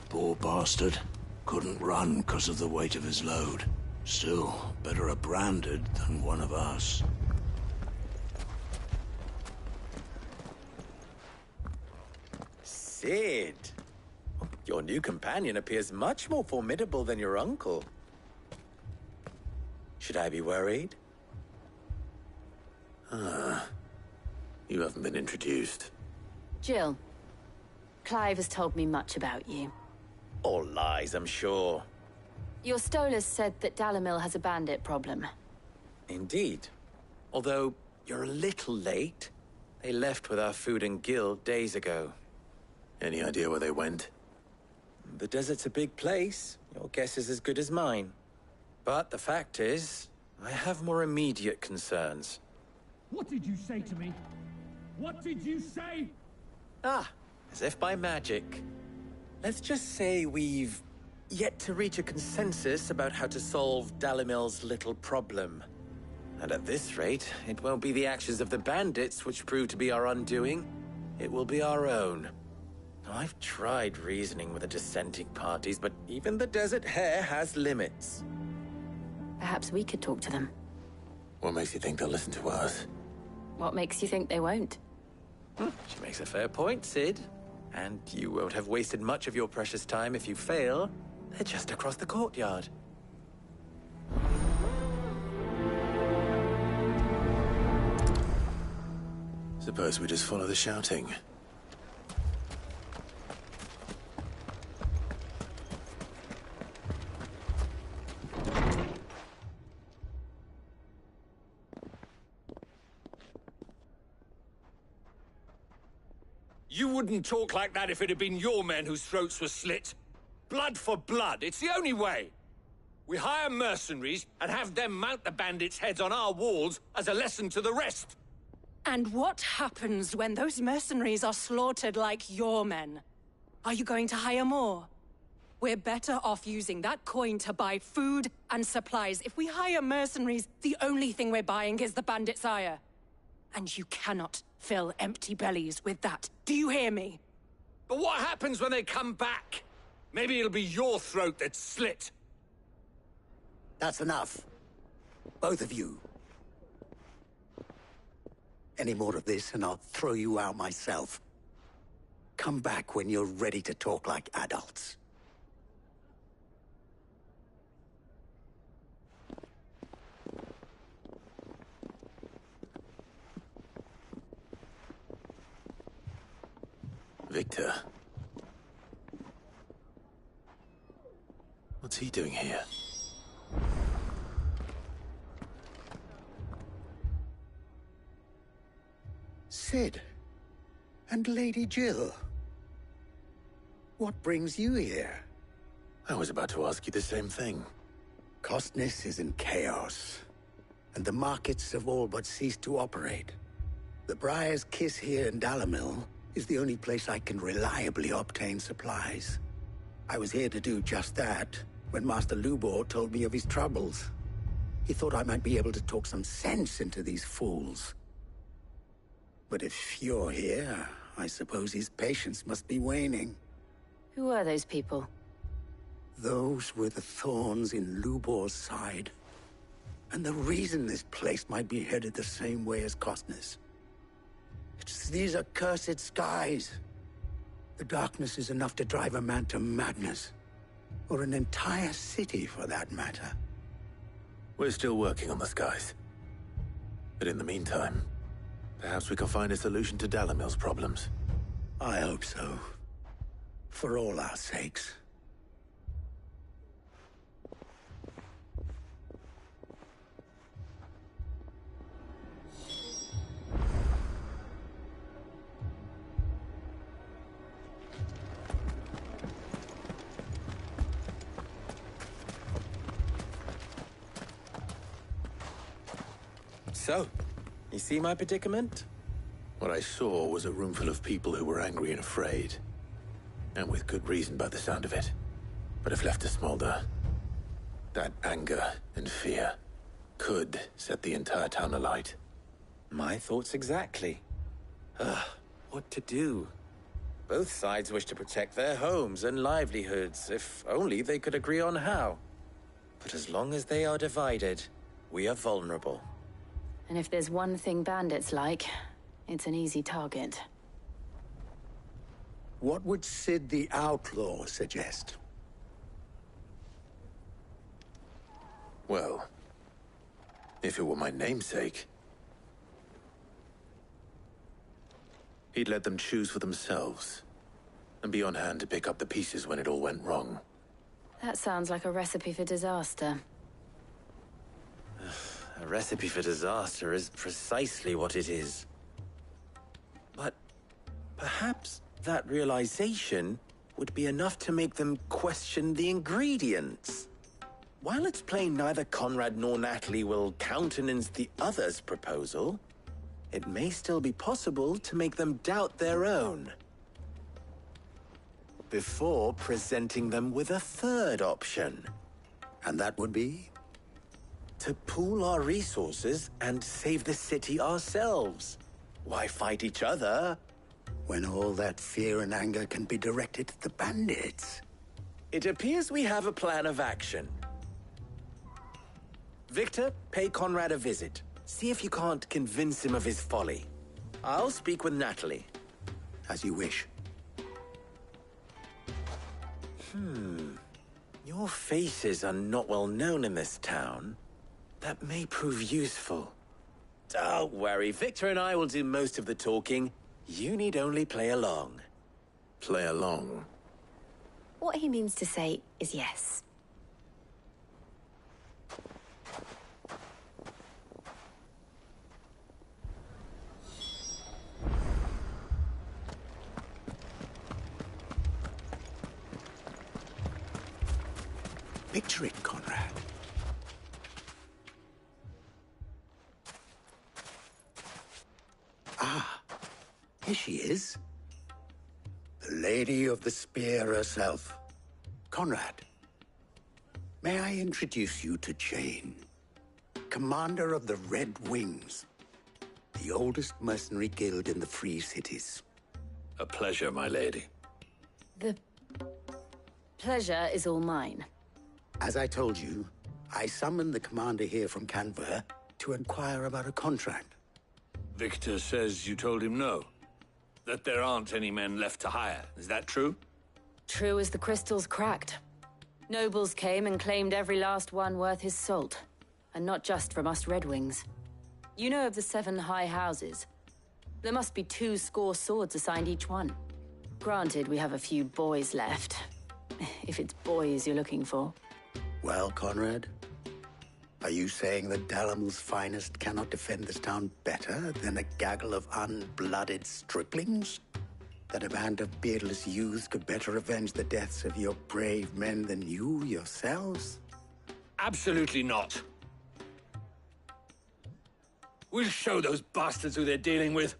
Speaker 10: Poor bastard. Couldn't run because of the weight of his load. Still, better a branded than one of us.
Speaker 5: Sid. Your new companion appears much more formidable than your uncle. Should I be worried?
Speaker 2: You haven't been introduced.
Speaker 22: Jill, Clive has told me much about you.
Speaker 5: All lies, I'm sure.
Speaker 22: Your Stolas said that Dalamil has a bandit problem.
Speaker 5: Indeed. Although, you're a little late. They left with our food and guild days ago.
Speaker 2: Any idea where they went?
Speaker 5: The desert's a big place. Your guess is as good as mine. But the fact is, I have more immediate concerns.
Speaker 24: What did you say to me? What did you say?
Speaker 5: Ah, as if by magic. Let's just say we've yet to reach a consensus about how to solve Dalamil's little problem. And at this rate, it won't be the actions of the bandits which prove to be our undoing. It will be our own. I've tried reasoning with the dissenting parties, but even the Desert Hare has limits.
Speaker 22: Perhaps we could talk to them.
Speaker 2: What makes you think they'll listen to us?
Speaker 22: What makes you think they won't?
Speaker 5: She makes a fair point, Sid. And you won't have wasted much of your precious time if you fail. They're just across the courtyard.
Speaker 2: Suppose we just follow the shouting.
Speaker 12: You wouldn't talk like that if it had been your men whose throats were slit. Blood for blood, it's the only way. We hire mercenaries and have them mount the bandits' heads on our walls as a lesson to the rest.
Speaker 20: And what happens when those mercenaries are slaughtered like your men? Are you going to hire more? We're better off using that coin to buy food and supplies. If we hire mercenaries, the only thing we're buying is the bandits' ire. And you cannot fill empty bellies with that. Do you hear me?
Speaker 12: But what happens when they come back? Maybe it'll be your throat that's slit.
Speaker 10: That's enough. Both of you. Any more of this and I'll throw you out myself. Come back when you're ready to talk like adults.
Speaker 2: Victor. What's he doing here?
Speaker 10: Sid. And Lady Jill. What brings you here?
Speaker 2: I was about to ask you the same thing.
Speaker 10: Costness is in chaos, and the markets have all but ceased to operate. The Briar's Kiss here in Dalamil is the only place I can reliably obtain supplies. I was here to do just that when Master Lubor told me of his troubles. He thought I might be able to talk some sense into these fools. But if you're here, I suppose his patience must be waning.
Speaker 22: Who are those people?
Speaker 10: Those were the thorns in Lubor's side. And the reason this place might be headed the same way as Costness. It's these accursed skies. The darkness is enough to drive a man to madness. Or an entire city, for that matter.
Speaker 2: We're still working on the skies. But in the meantime, perhaps we can find a solution to Dalamil's problems.
Speaker 10: I hope so. For all our sakes.
Speaker 5: So, you see my predicament?
Speaker 2: What I saw was a room full of people who were angry and afraid. And with good reason by the sound of it. But if left to smolder, that anger and fear could set the entire town alight.
Speaker 5: My thoughts exactly. What to do? Both sides wish to protect their homes and livelihoods, if only they could agree on how. But as long as they are divided, we are vulnerable.
Speaker 22: And if there's one thing bandits like, it's an easy target.
Speaker 10: What would Sid the Outlaw suggest?
Speaker 2: Well, if it were my namesake, he'd let them choose for themselves, and be on hand to pick up the pieces when it all went wrong.
Speaker 22: That sounds like a recipe for disaster.
Speaker 5: A recipe for disaster is precisely what it is. But perhaps that realization would be enough to make them question the ingredients. While it's plain neither Conrad nor Natalie will countenance the other's proposal, it may still be possible to make them doubt their own, before presenting them with a third option.
Speaker 10: And that would be?
Speaker 5: To pool our resources and save the city ourselves. Why fight each other?
Speaker 10: When all that fear and anger can be directed at the bandits.
Speaker 5: It appears we have a plan of action. Victor, pay Conrad a visit. See if you can't convince him of his folly. I'll speak with Natalie.
Speaker 10: As you wish.
Speaker 5: Your faces are not well known in this town. That may prove useful. Don't worry, Victor and I will do most of the talking. You need only play along.
Speaker 2: Play along?
Speaker 22: What he means to say is yes.
Speaker 10: Picture it, Conrad. Ah, here she is. The Lady of the Spear herself. Conrad, may I introduce you to Jane, commander of the Red Wings, the oldest mercenary guild in the Free Cities.
Speaker 23: A pleasure, my lady.
Speaker 22: The pleasure is all mine.
Speaker 10: As I told you, I summoned the commander here from Canberra to inquire about a contract.
Speaker 23: Victor says you told him no. That there aren't any men left to hire. Is that true?
Speaker 22: True as the crystals cracked. Nobles came and claimed every last one worth his salt. And not just from us Red Wings. You know of the 7 high houses. There must be 2 swords assigned each one. Granted, we have a few boys left. If it's boys you're looking for.
Speaker 10: Well, Conrad, are you saying that Dalamil's finest cannot defend this town better than a gaggle of unblooded striplings? That a band of beardless youths could better avenge the deaths of your brave men than you yourselves?
Speaker 23: Absolutely not. We'll show those bastards who they're dealing with.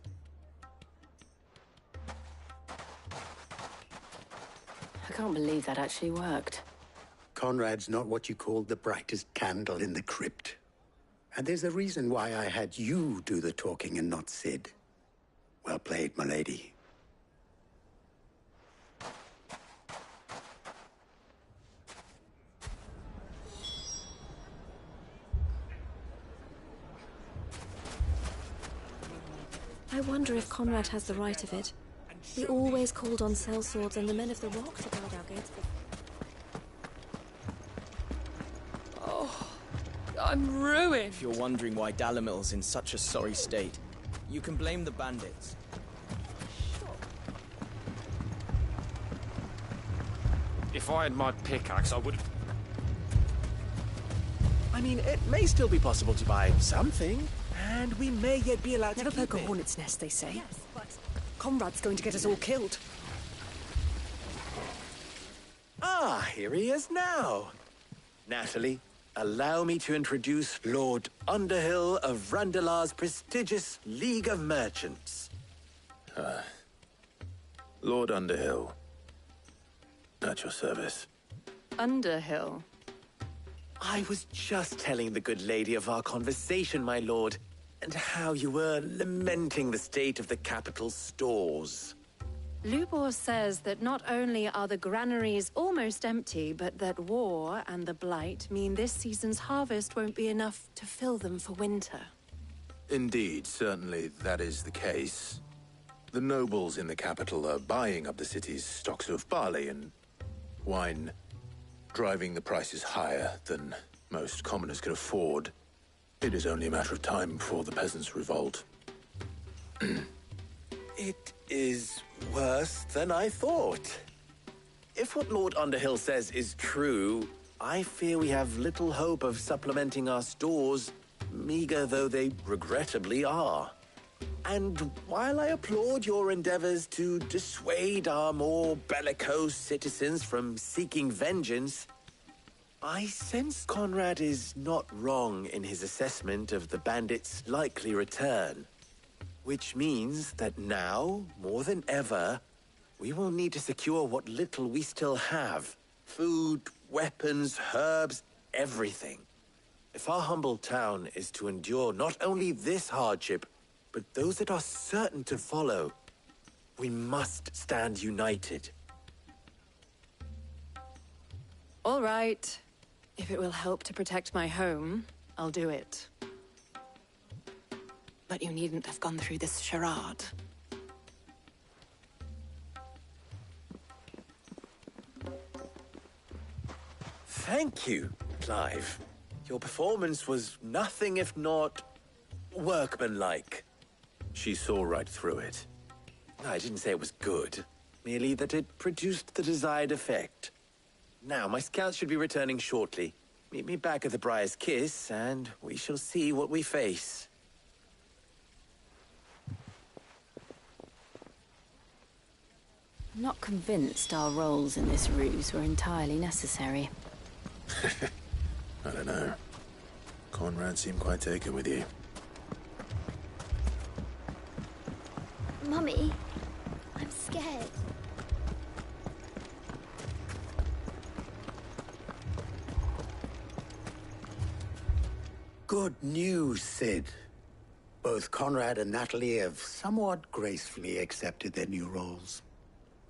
Speaker 22: I can't believe that actually worked.
Speaker 10: Conrad's not what you call the brightest candle in the crypt. And there's a reason why I had you do the talking and not Sid. Well played, my lady.
Speaker 9: I wonder if Conrad has the right of it. We always called on sellswords and the men of the rock to guard our gates.
Speaker 14: I'm ruined.
Speaker 6: If you're wondering why Dalamil's in such a sorry state, you can blame the bandits.
Speaker 17: If I had my pickaxe, I would...
Speaker 5: I mean, it may still be possible to buy something, and we may yet be allowed
Speaker 20: Never
Speaker 5: to keep
Speaker 20: poke a
Speaker 5: it.
Speaker 20: hornet's nest, they say. Yes, but Conrad's going to get us all killed.
Speaker 5: Ah, here he is now. Natalie, allow me to introduce Lord Underhill of Randalar's prestigious League of Merchants.
Speaker 2: Lord Underhill. At your service.
Speaker 22: Underhill.
Speaker 5: I was just telling the good lady of our conversation, my lord, and how you were lamenting the state of the capital's stores.
Speaker 1: Lubor says that not only are the granaries almost empty, but that war and the Blight mean this season's harvest won't be enough to fill them for winter.
Speaker 2: Indeed, certainly that is the case. The nobles in the capital are buying up the city's stocks of barley and wine, driving the prices higher than most commoners can afford. It is only a matter of time before the peasants revolt.
Speaker 5: It is worse than I thought. If what Lord Underhill says is true, I fear we have little hope of supplementing our stores, meager though they regrettably are. And while I applaud your endeavors to dissuade our more bellicose citizens from seeking vengeance, I sense Conrad is not wrong in his assessment of the bandits' likely return. Which means that now, more than ever, we will need to secure what little we still have. Food, weapons, herbs, everything. If our humble town is to endure not only this hardship, but those that are certain to follow, we must stand united.
Speaker 1: All right. If it will help to protect my home, I'll do it. But you needn't have gone through this charade.
Speaker 5: Thank you, Clive. Your performance was nothing if not workmanlike.
Speaker 2: She saw right through it.
Speaker 5: I didn't say it was good, merely that it produced the desired effect. Now, my scouts should be returning shortly. Meet me back at the Briar's Kiss, and we shall see what we face.
Speaker 22: I'm not convinced our roles in this ruse were entirely necessary.
Speaker 2: I don't know. Conrad seemed quite taken with you.
Speaker 9: Mummy, I'm scared.
Speaker 10: Good news, Sid. Both Conrad and Natalie have somewhat gracefully accepted their new roles.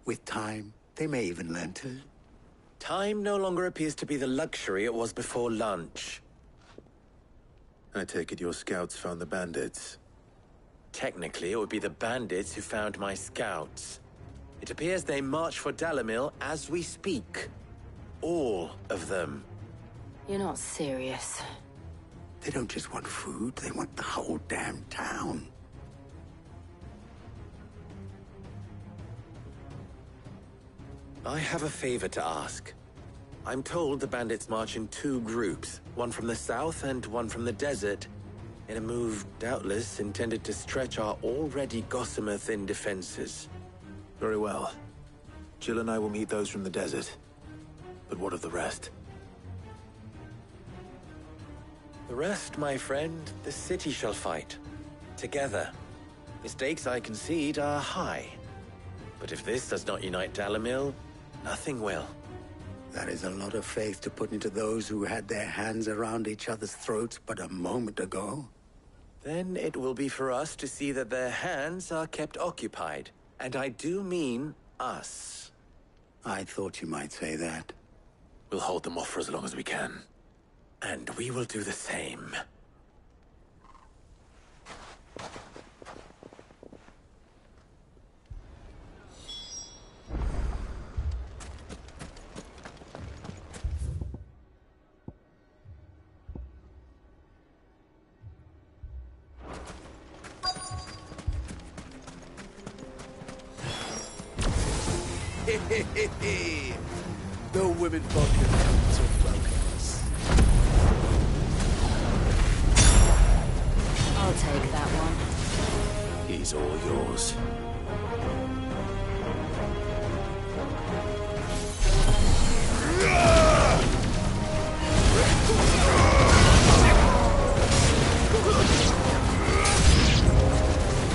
Speaker 10: With time, they may even learn to...
Speaker 5: Time no longer appears to be the luxury it was before lunch.
Speaker 2: I take it your scouts found the bandits.
Speaker 5: Technically, it would be the bandits who found my scouts. It appears they march for Dalimil as we speak. All of them.
Speaker 22: You're not serious.
Speaker 10: They don't just want food, they want the whole damn town.
Speaker 5: I have a favor to ask. I'm told the bandits march in two groups, one from the south and one from the desert, in a move doubtless intended to stretch our already gossamer-thin defenses.
Speaker 2: Very well. Jill and I will meet those from the desert. But what of the rest?
Speaker 5: The rest, my friend, the city shall fight. Together. The stakes, I concede, are high. But if this does not unite Dalimil, nothing will.
Speaker 10: That is a lot of faith to put into those who had their hands around each other's throats but a moment ago.
Speaker 5: Then it will be for us to see that their hands are kept occupied. And I do mean us.
Speaker 10: I thought you might say that.
Speaker 2: We'll hold them off for as long as we can.
Speaker 5: And we will do the same.
Speaker 2: The women vodka comes with focus.
Speaker 22: I'll take that one.
Speaker 2: He's all yours.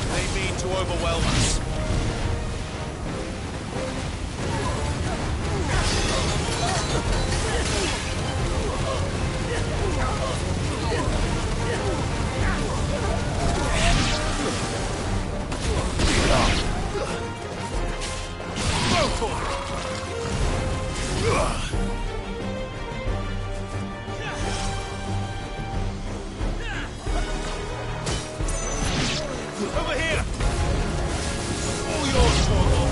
Speaker 17: They mean to overwhelm us.
Speaker 23: Over here! All yours, Fogo!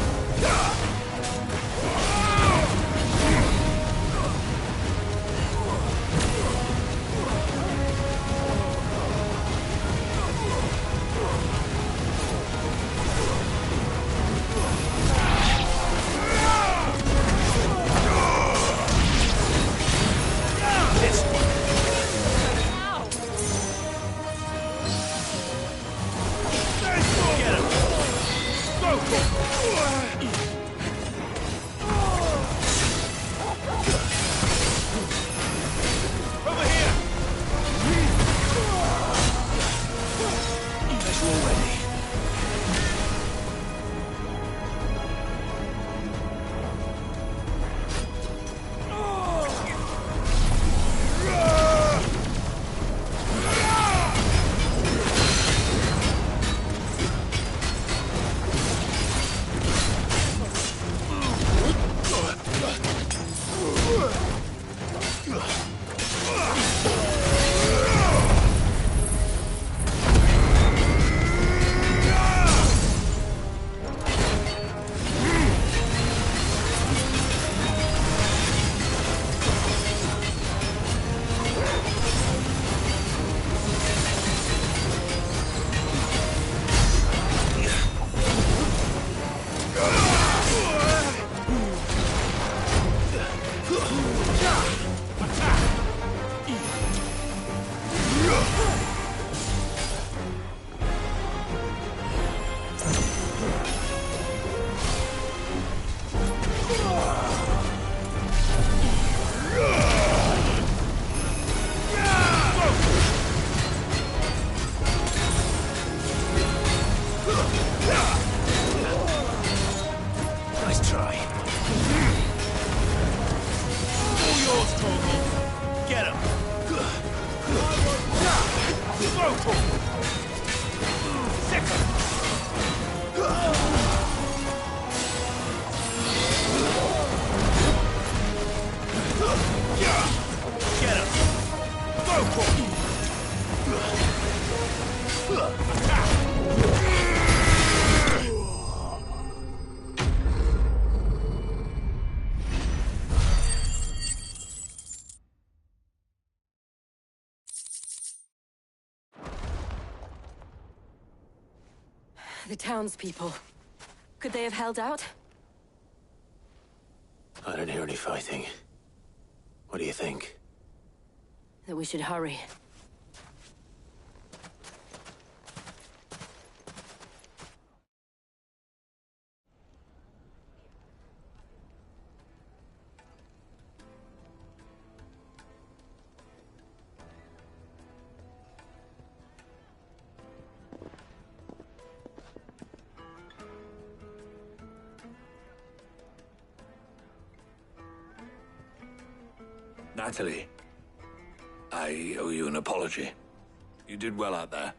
Speaker 22: The townspeople. Could they have held out?
Speaker 2: I don't hear any fighting. What do you think?
Speaker 22: That we should hurry.
Speaker 23: Natalie, I owe you an apology. You did well out there.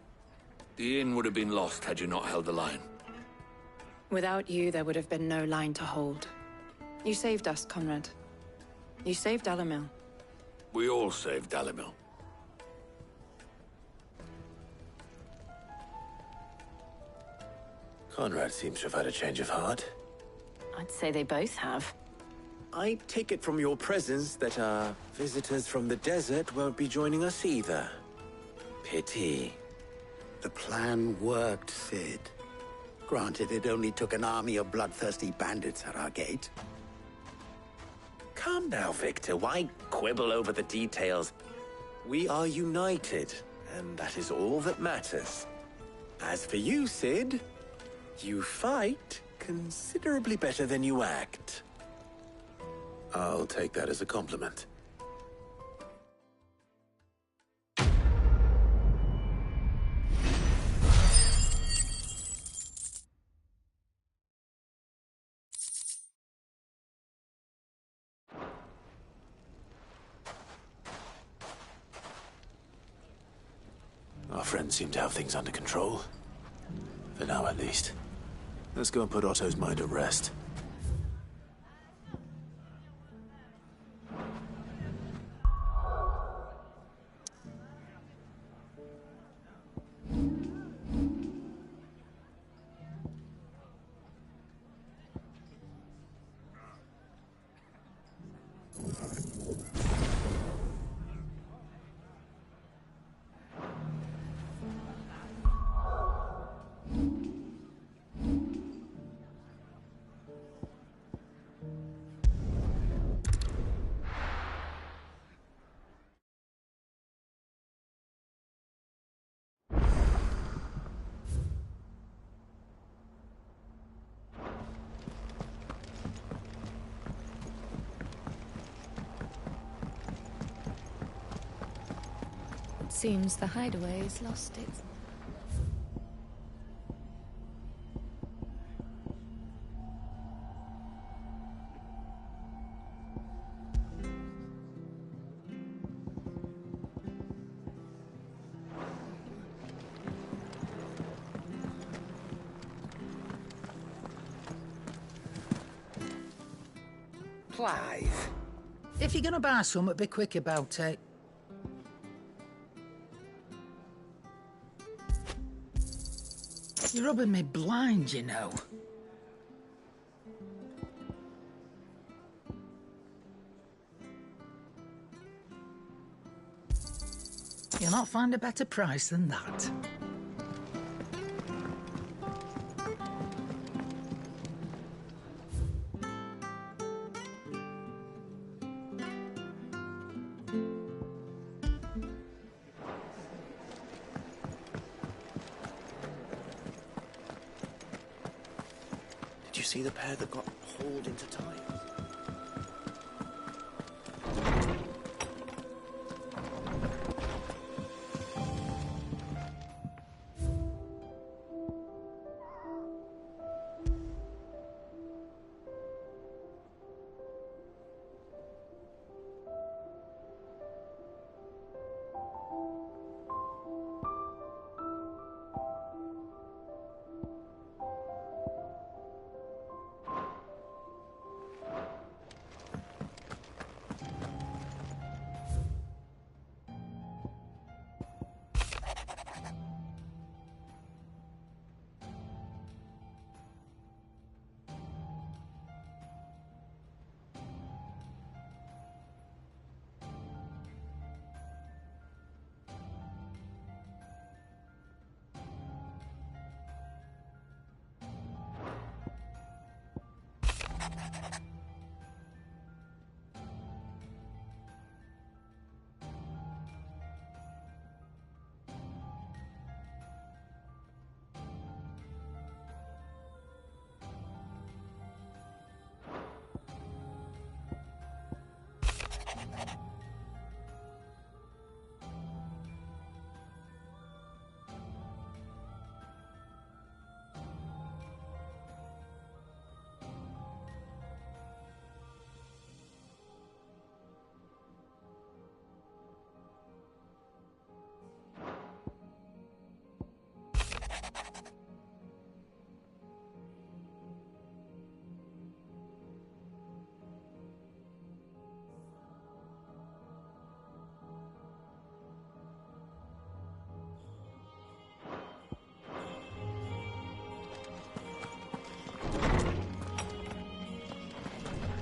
Speaker 23: The inn would have been lost had you not held the line.
Speaker 1: Without you, there would have been no line to hold. You saved us, Conrad. You saved Dalimil.
Speaker 23: We all saved Dalimil.
Speaker 2: Conrad seems to have had a change of heart.
Speaker 22: I'd say they both have.
Speaker 5: I take it from your presence that our visitors from the desert won't be joining us either. Pity.
Speaker 10: The plan worked, Sid. Granted, it only took an army of bloodthirsty bandits at our gate.
Speaker 5: Calm now, Victor. Why quibble over the details? We are united, and that is all that matters. As for you, Sid, you fight considerably better than you act.
Speaker 2: I'll take that as a compliment. Our friends seem to have things under control. For now, at least. Let's go and put Otto's mind at rest.
Speaker 8: Seems the hideaway's lost its...
Speaker 16: Clive, if you're gonna buy something, be quick about it. You're rubbing me blind, you know. You'll not find a better price than that.
Speaker 6: Did you see the pair that got hauled into time?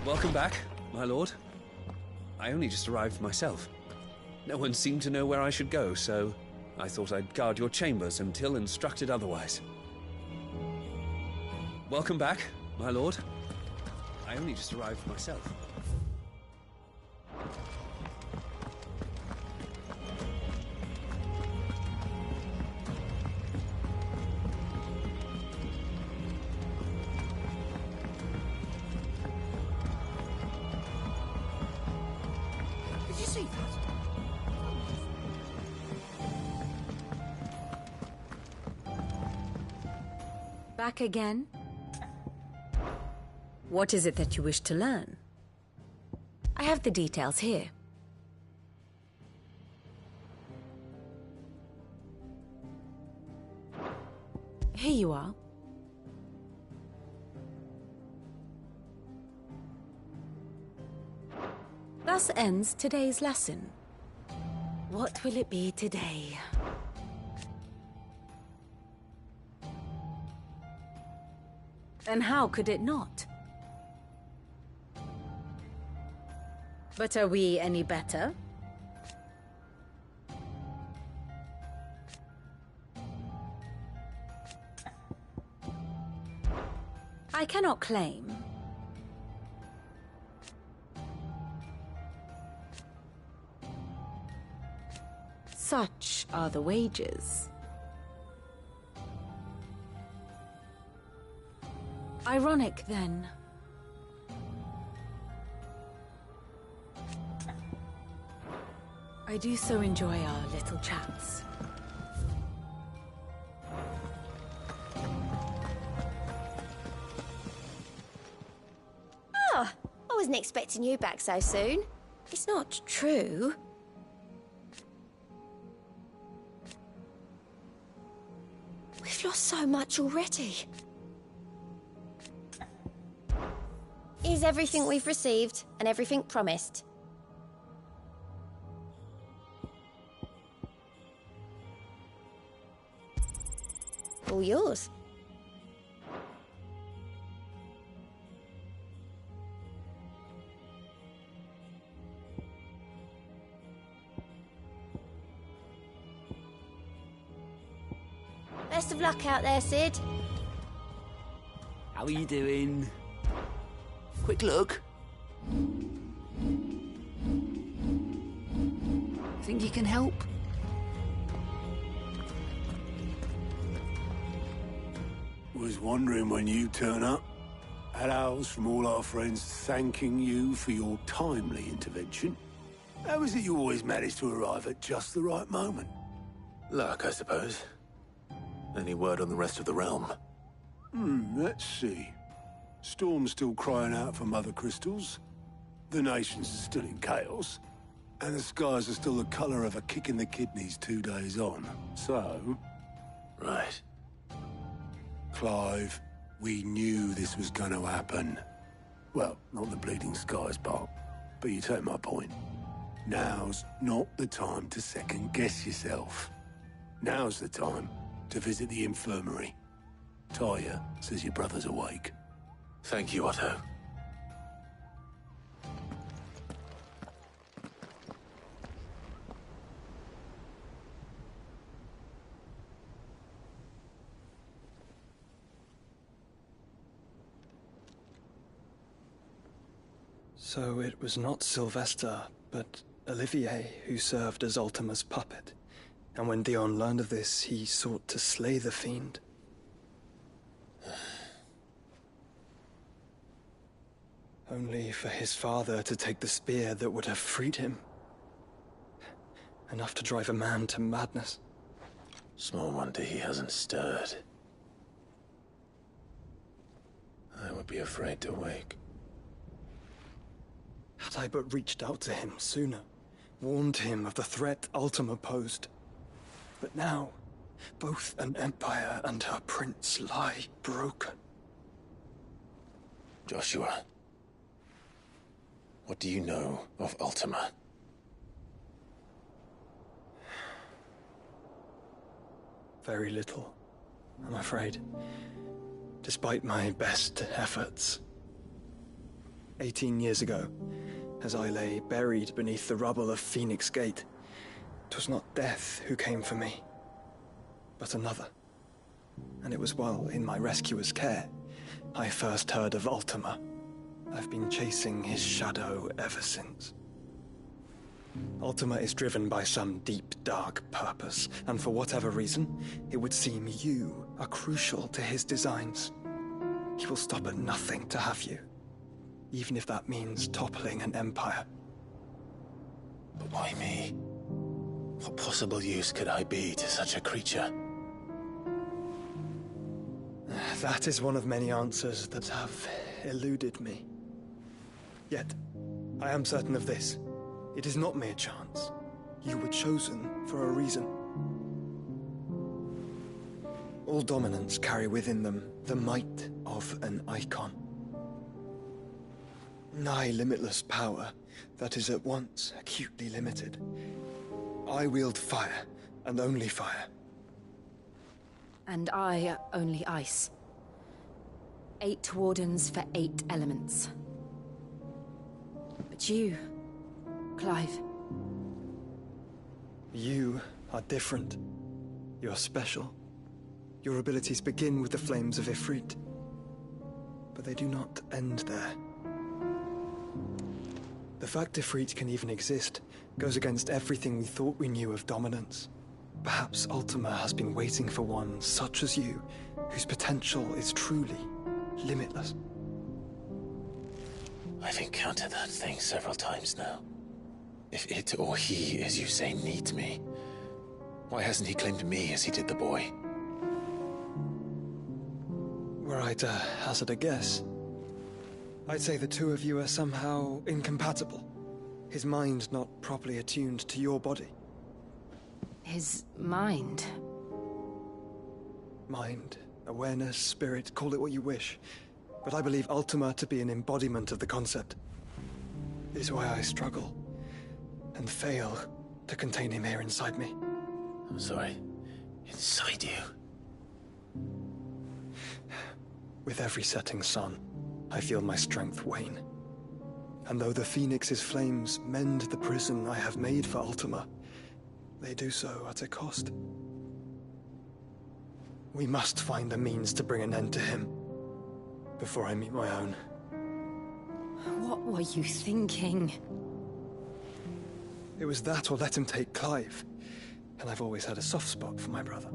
Speaker 4: Welcome back, my lord. I only just arrived myself. No one seemed to know where I should go, so I thought I'd guard your chambers until instructed otherwise. Welcome back, my lord. I only just arrived myself.
Speaker 18: Back again? What is it that you wish to learn? I have the details here. Here you are. Thus ends today's lesson. What will it be today? And how could it not? But are we any better? I cannot claim. Such are the wages. Ironic, then. I do so enjoy our little chats.
Speaker 11: Ah, I wasn't expecting you back so soon. It's not true. We've lost so much already. Is everything we've received and everything promised? All yours. Best of luck out there, Sid.
Speaker 4: How are you doing? Quick look. Think you can help?
Speaker 13: Was wondering when you turn up. Hellos from all our friends thanking you for your timely intervention. How is it you always manage to arrive at just the right moment?
Speaker 2: Luck, I suppose. Any word on the rest of the realm?
Speaker 13: Let's see. Storm's still crying out for mother crystals. The nations are still in chaos. And the skies are still the color of a kick in the kidneys 2 days on. So...
Speaker 2: Right.
Speaker 13: Clive, we knew this was going to happen. Well, not the bleeding skies part, but you take my point. Now's not the time to second-guess yourself. Now's the time to visit the infirmary. Talia says your brother's awake.
Speaker 2: Thank you, Otto.
Speaker 19: So it was not Sylvester, but Olivier who served as Ultima's puppet. And when Dion learned of this, he sought to slay the fiend. Only for his father to take the spear that would have freed him. Enough to drive a man to madness.
Speaker 2: Small wonder he hasn't stirred. I would be afraid to wake.
Speaker 19: Had I but reached out to him sooner, warned him of the threat Ultima posed. But now, both an empire and her prince lie broken.
Speaker 2: Joshua, what do you know of Ultima?
Speaker 19: Very little, I'm afraid. Despite my best efforts. 18 years ago, as I lay buried beneath the rubble of Phoenix Gate, 'twas not death who came for me, but another. And it was while in my rescuer's care, I first heard of Ultima. I've been chasing his shadow ever since. Ultima is driven by some deep, dark purpose, and for whatever reason, it would seem you are crucial to his designs. He will stop at nothing to have you, even if that means toppling an empire.
Speaker 2: But why me? What possible use could I be to such a creature?
Speaker 19: That is one of many answers that have eluded me. Yet, I am certain of this. It is not mere chance. You were chosen for a reason. All dominants carry within them the might of an icon. Nigh limitless power that is at once acutely limited. I wield fire, and only fire.
Speaker 22: And I only ice. 8 wardens for 8 elements. But you, Clive.
Speaker 19: You are different. You're special. Your abilities begin with the flames of Ifrit. But they do not end there. The fact Ifrit can even exist goes against everything we thought we knew of dominance. Perhaps Ultima has been waiting for one such as you, whose potential is truly limitless.
Speaker 2: I've encountered that thing several times now. If it or he, as you say, needs me, why hasn't he claimed me as he did the boy?
Speaker 19: Were I to hazard a guess, I'd say the two of you are somehow incompatible. His mind not properly attuned to your body.
Speaker 22: His mind?
Speaker 19: Mind, awareness, spirit, call it what you wish. But I believe Ultima to be an embodiment of the concept. It is why I struggle and fail to contain him here inside me.
Speaker 2: I'm sorry. Inside you?
Speaker 19: With every setting sun, I feel my strength wane. And though the Phoenix's flames mend the prison I have made for Ultima, they do so at a cost. We must find a means to bring an end to him before I meet my own.
Speaker 22: What were you thinking?
Speaker 19: It was that or let him take Clive. And I've always had a soft spot for my brother.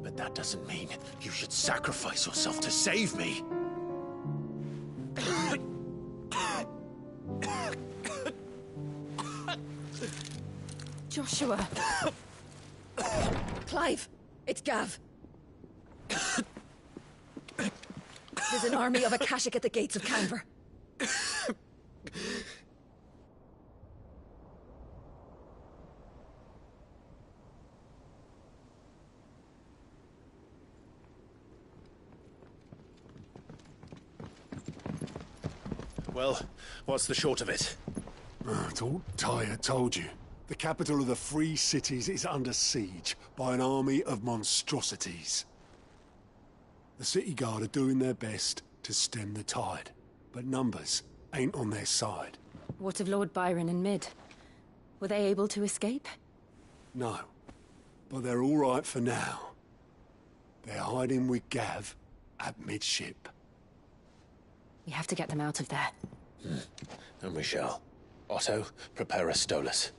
Speaker 2: But that doesn't mean you should sacrifice yourself to save me.
Speaker 20: Joshua. Clive, it's Gav. There's an army of Akashic at the gates of Canver.
Speaker 2: Well, what's the short of it?
Speaker 13: It's all Tyre told you. The capital of the Free Cities is under siege by an army of monstrosities. The City Guard are doing their best to stem the tide, but numbers ain't on their side.
Speaker 22: What of Lord Byron and Mid? Were they able to escape?
Speaker 13: No, but they're all right for now. They're hiding with Gav at midship.
Speaker 22: We have to get them out of there.
Speaker 2: And we shall. Otto, prepare a Stolas.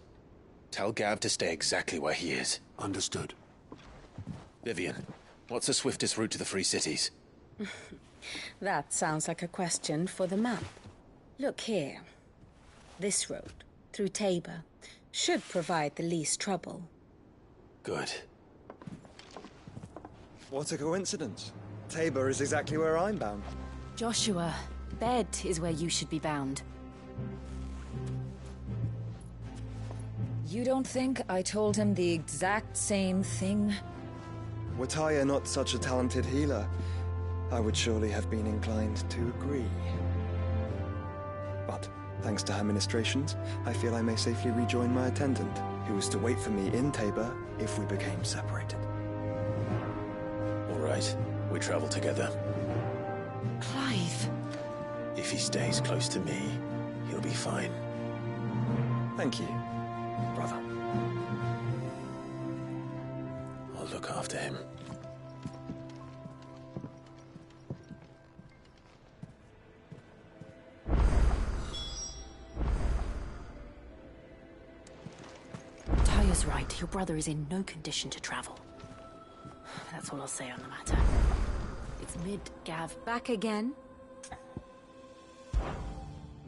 Speaker 2: Tell Gav to stay exactly where he is.
Speaker 13: Understood.
Speaker 2: Vivian, what's the swiftest route to the Free Cities?
Speaker 22: That sounds like a question for the map. Look here. This road, through Tabor, should provide the least trouble.
Speaker 2: Good.
Speaker 19: What a coincidence. Tabor is exactly where I'm bound.
Speaker 22: Joshua, bed is where you should be bound.
Speaker 3: You don't think I told him the exact same thing?
Speaker 19: Were Tyre not such a talented healer, I would surely have been inclined to agree. But, thanks to her ministrations, I feel I may safely rejoin my attendant, who was to wait for me in Tabor if we became separated.
Speaker 2: All right, we travel together.
Speaker 22: Clive.
Speaker 2: If he stays close to me, he'll be fine.
Speaker 19: Thank you, brother.
Speaker 2: I'll look after him.
Speaker 22: Tyre's right. Your brother is in no condition to travel. That's all I'll say on the matter. It's Mid, Gav. Back again?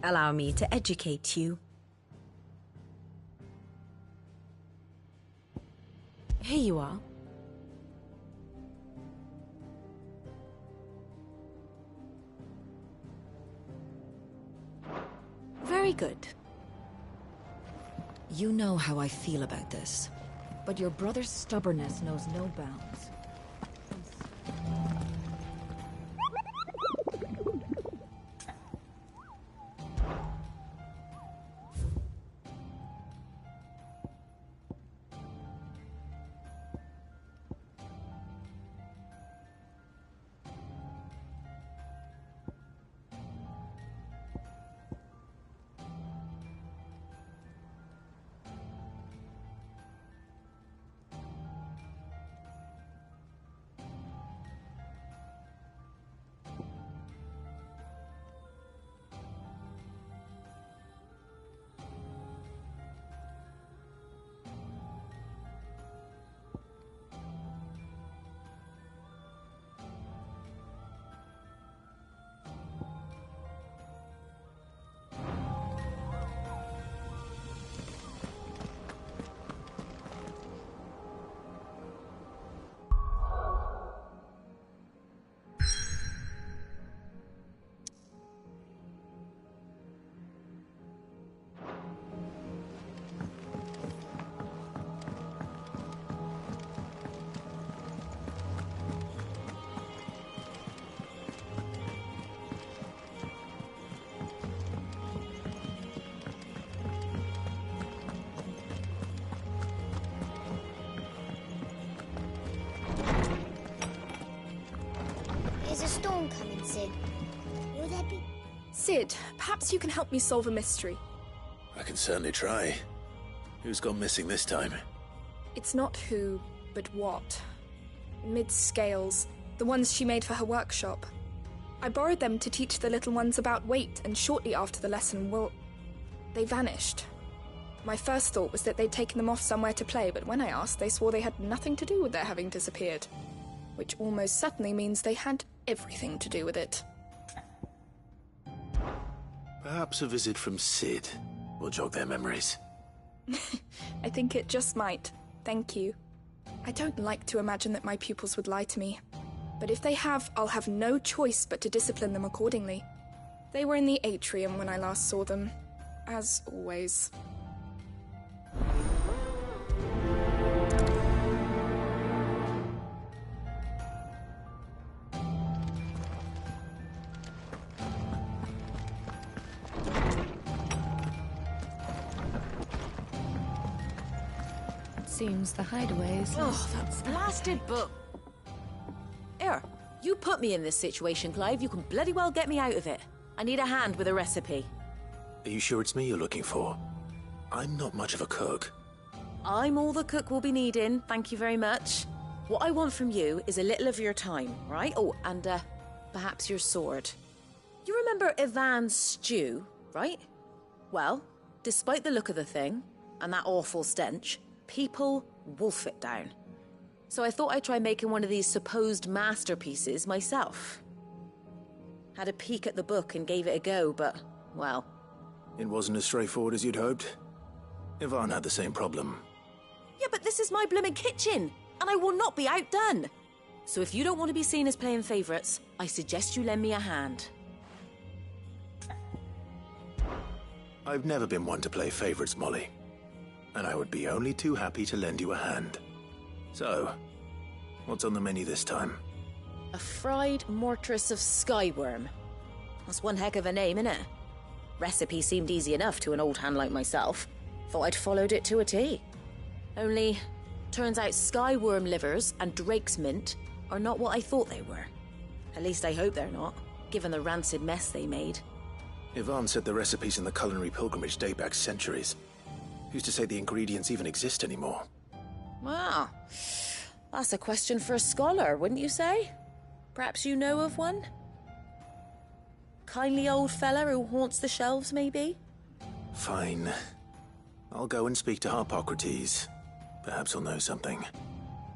Speaker 18: Allow me to educate you.
Speaker 22: Here you are. Very good.
Speaker 3: You know how I feel about this, but your brother's stubbornness knows no bounds.
Speaker 7: storm coming, Sid? Will there be...
Speaker 15: Sid, perhaps you can help me solve a mystery.
Speaker 2: I can certainly try. Who's gone missing this time?
Speaker 15: It's not who, but what. Mid's scales, the ones she made for her workshop. I borrowed them to teach the little ones about weight, and shortly after the lesson, well, they vanished. My first thought was that they'd taken them off somewhere to play, but when I asked, they swore they had nothing to do with their having disappeared. Which almost certainly means they had everything to do with it.
Speaker 2: Perhaps a visit from Sid will jog their memories.
Speaker 15: I think it just might. Thank you. I don't like to imagine that my pupils would lie to me. But if they have, I'll have no choice but to discipline them accordingly. They were in the atrium when I last saw them. As always.
Speaker 8: Seems the hideaways.
Speaker 18: Oh, that blasted book. Here, you put me in this situation, Clive. You can bloody well get me out of it. I need a hand with a recipe.
Speaker 2: Are you sure it's me you're looking for? I'm not much of a cook.
Speaker 18: I'm all the cook will be needing, thank you very much. What I want from you is a little of your time, right? Oh, and perhaps your sword. You remember Ivan's stew, right? Well, despite the look of the thing, and that awful stench, people wolf it down. So I thought I'd try making one of these supposed masterpieces myself. Had a peek at the book and gave it a go, but, well...
Speaker 2: It wasn't as straightforward as you'd hoped. Ivan had the same problem.
Speaker 18: Yeah, but this is my blimmin' kitchen, and I will not be outdone. So if you don't want to be seen as playing favourites, I suggest you lend me a hand.
Speaker 2: I've never been one to play favourites, Molly. And I would be only too happy to lend you a hand. So, what's on the menu this time?
Speaker 18: A fried mortress of skyworm. That's one heck of a name, innit? Recipe seemed easy enough to an old hand like myself. Thought I'd followed it to a T. Only, turns out skyworm livers and drake's mint are not what I thought they were. At least I hope they're not, given the rancid mess they made.
Speaker 2: Ivan said the recipes in the culinary pilgrimage date back centuries. Who's to say the ingredients even exist anymore?
Speaker 18: Wow. That's a question for a scholar, wouldn't you say? Perhaps you know of one? Kindly old fella who haunts the shelves, maybe?
Speaker 2: Fine. I'll go and speak to Harpocrates. Perhaps he'll know something.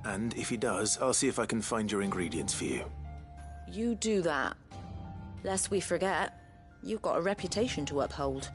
Speaker 2: And if he does, I'll see if I can find your ingredients for you.
Speaker 18: You do that. Lest we forget, you've got a reputation to uphold.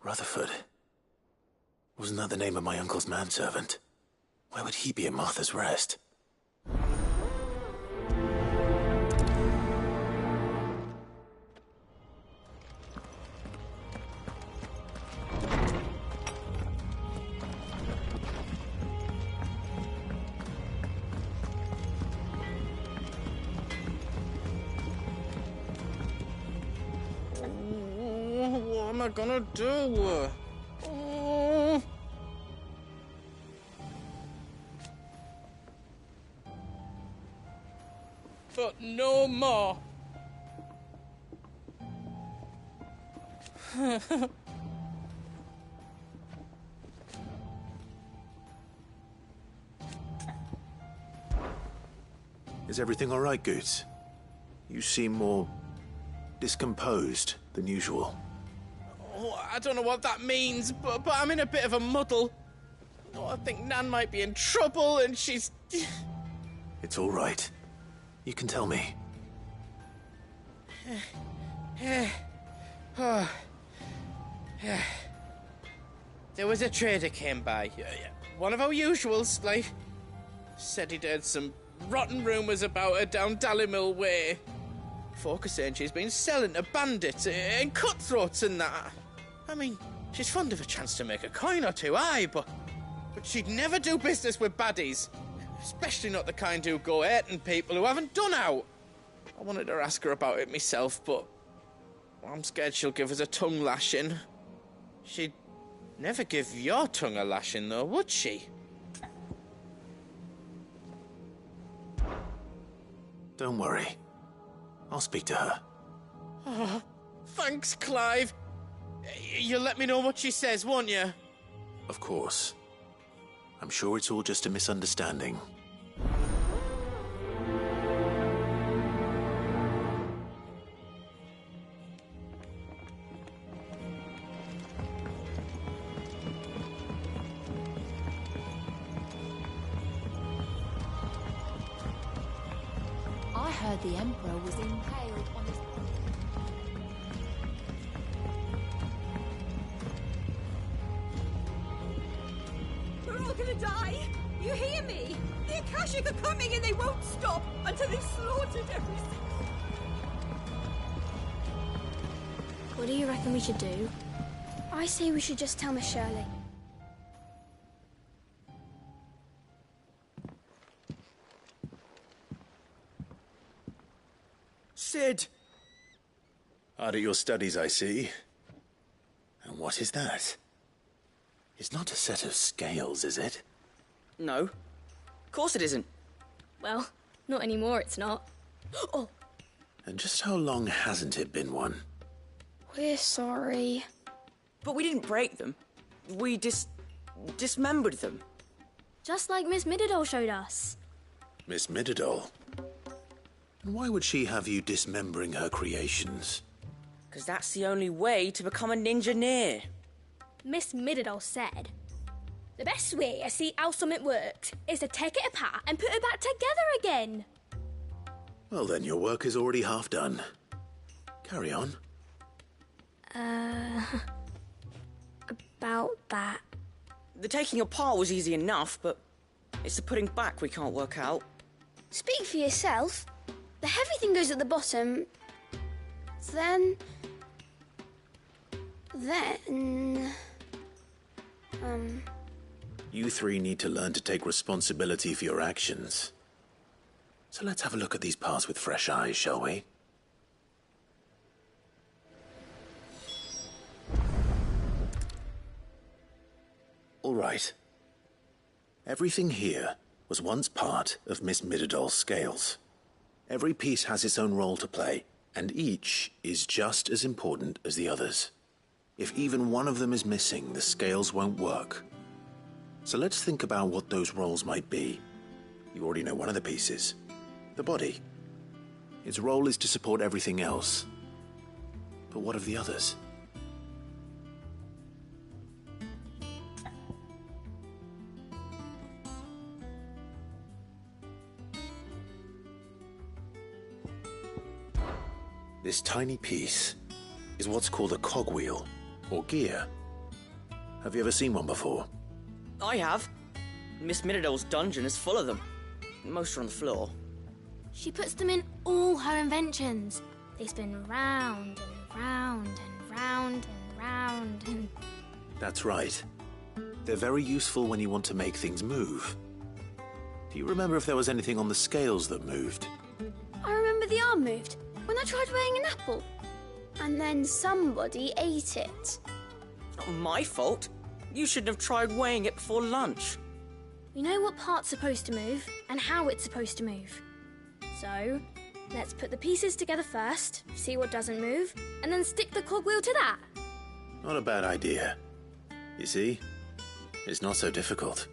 Speaker 2: Rutherford. Wasn't that the name of my uncle's manservant? Why would he be at Martha's Rest?
Speaker 6: What am I gonna do? but no more.
Speaker 2: Is everything all right, Goots? You seem more discomposed than usual.
Speaker 6: Oh, I don't know what that means, but I'm in a bit of a muddle. Oh, I think Nan might be in trouble, and she's...
Speaker 2: It's all right. You can tell me.
Speaker 6: There was a trader came by. One of our usuals, like... Said he'd heard some rotten rumours about her down Dalimil Way. Folk are saying she's been selling to bandits and cutthroats and that. I mean, she's fond of a chance to make a coin or two, aye, but she'd never do business with baddies. Especially not the kind who go hurting people who haven't done out. I wanted to ask her about it myself, but I'm scared she'll give us a tongue lashing. She'd never give your tongue a lashing, though, would she?
Speaker 2: Don't worry. I'll speak to her.
Speaker 6: Oh, thanks, Clive. You'll let me know what she says, won't you?
Speaker 2: Of course. I'm sure it's all just a misunderstanding.
Speaker 8: I heard the Emperor was impaled on his...
Speaker 12: We're all gonna die! You hear me? The Akashic are coming and they won't stop until they've slaughtered every single...
Speaker 9: What do you reckon we should do?
Speaker 14: I say we should just tell Miss Shirley.
Speaker 2: Sid! Hard at your studies, I see. And what is that? It's not a set of scales, is it?
Speaker 18: No. Of course it isn't.
Speaker 9: Well, not anymore, it's not. Oh!
Speaker 2: And just how long hasn't it been one?
Speaker 14: We're sorry.
Speaker 18: But we didn't break them. We dismembered them.
Speaker 14: Just like Miss Mididol showed us.
Speaker 2: Miss Mididol? And why would she have you dismembering her creations?
Speaker 18: Because that's the only way to become a ninja-near.
Speaker 14: Miss Mididol said, the best way to see how something works is to take it apart and put it back together again.
Speaker 2: Well then, your work is already half done. Carry on.
Speaker 14: About that.
Speaker 18: The taking apart was easy enough, but it's the putting back we can't work out.
Speaker 14: Speak for yourself. The heavy thing goes at the bottom. Then...
Speaker 2: You three need to learn to take responsibility for your actions. So let's have a look at these parts with fresh eyes, shall we? All right. Everything here was once part of Miss Mididol's scales. Every piece has its own role to play, and each is just as important as the others. If even one of them is missing, the scales won't work. So let's think about what those roles might be. You already know one of the pieces. The body. Its role is to support everything else. But what of the others? This tiny piece is what's called a cogwheel, or gear. Have you ever seen one before?
Speaker 18: I have. Miss Mididol's dungeon is full of them. Most are on the floor.
Speaker 14: She puts them in all her inventions. They spin round and round and round and round and...
Speaker 2: That's right. They're very useful when you want to make things move. Do you remember if there was anything on the scales that moved?
Speaker 14: I remember the arm moved when I tried weighing an apple. And then somebody ate it.
Speaker 18: It's not my fault. You shouldn't have tried weighing it before lunch.
Speaker 14: We know what part's supposed to move and how it's supposed to move. So,
Speaker 1: Let's put the pieces together first, see what doesn't move, and then stick the cogwheel to that.
Speaker 2: Not a bad idea. You see? It's not so difficult.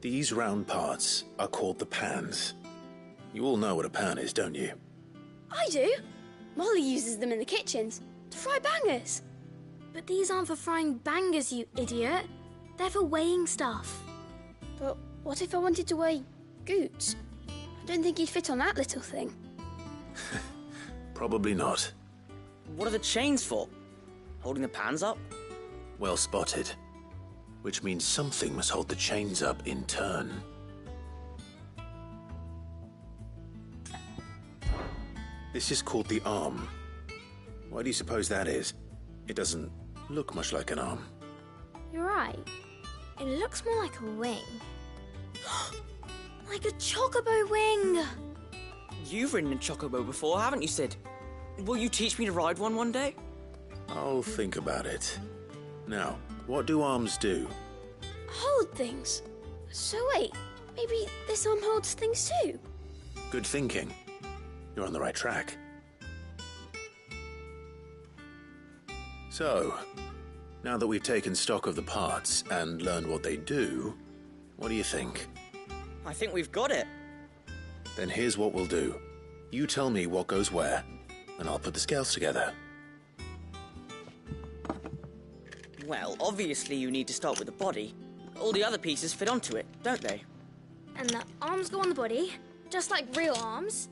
Speaker 2: These round parts are called the pans. You all know what a pan is, don't you?
Speaker 1: I do. Molly uses them in the kitchens to fry bangers. But these aren't for frying bangers, you idiot. They're for weighing stuff. But what if I wanted to weigh Goots? I don't think he'd fit on that little thing.
Speaker 2: Probably not.
Speaker 17: What are the chains for? Holding the pans up?
Speaker 2: Well spotted. Which means something must hold the chains up in turn. This is called the arm. Why do you suppose that is? It doesn't look much like an arm.
Speaker 1: You're right. It looks more like a wing. Like a chocobo wing!
Speaker 17: You've ridden a chocobo before, haven't you, Sid? Will you teach me to ride one day?
Speaker 2: I'll think about it. Now, what do arms do?
Speaker 1: Hold things. So wait, maybe this arm holds things too?
Speaker 2: Good thinking. You're on the right track. So, now that we've taken stock of the parts and learned what they do, what do you think?
Speaker 17: I think we've got it.
Speaker 2: Then here's what we'll do. You tell me what goes where, and I'll put the scales together.
Speaker 17: Well, obviously you need to start with the body. All the other pieces fit onto it, don't they?
Speaker 1: And the arms go on the body, just like real arms.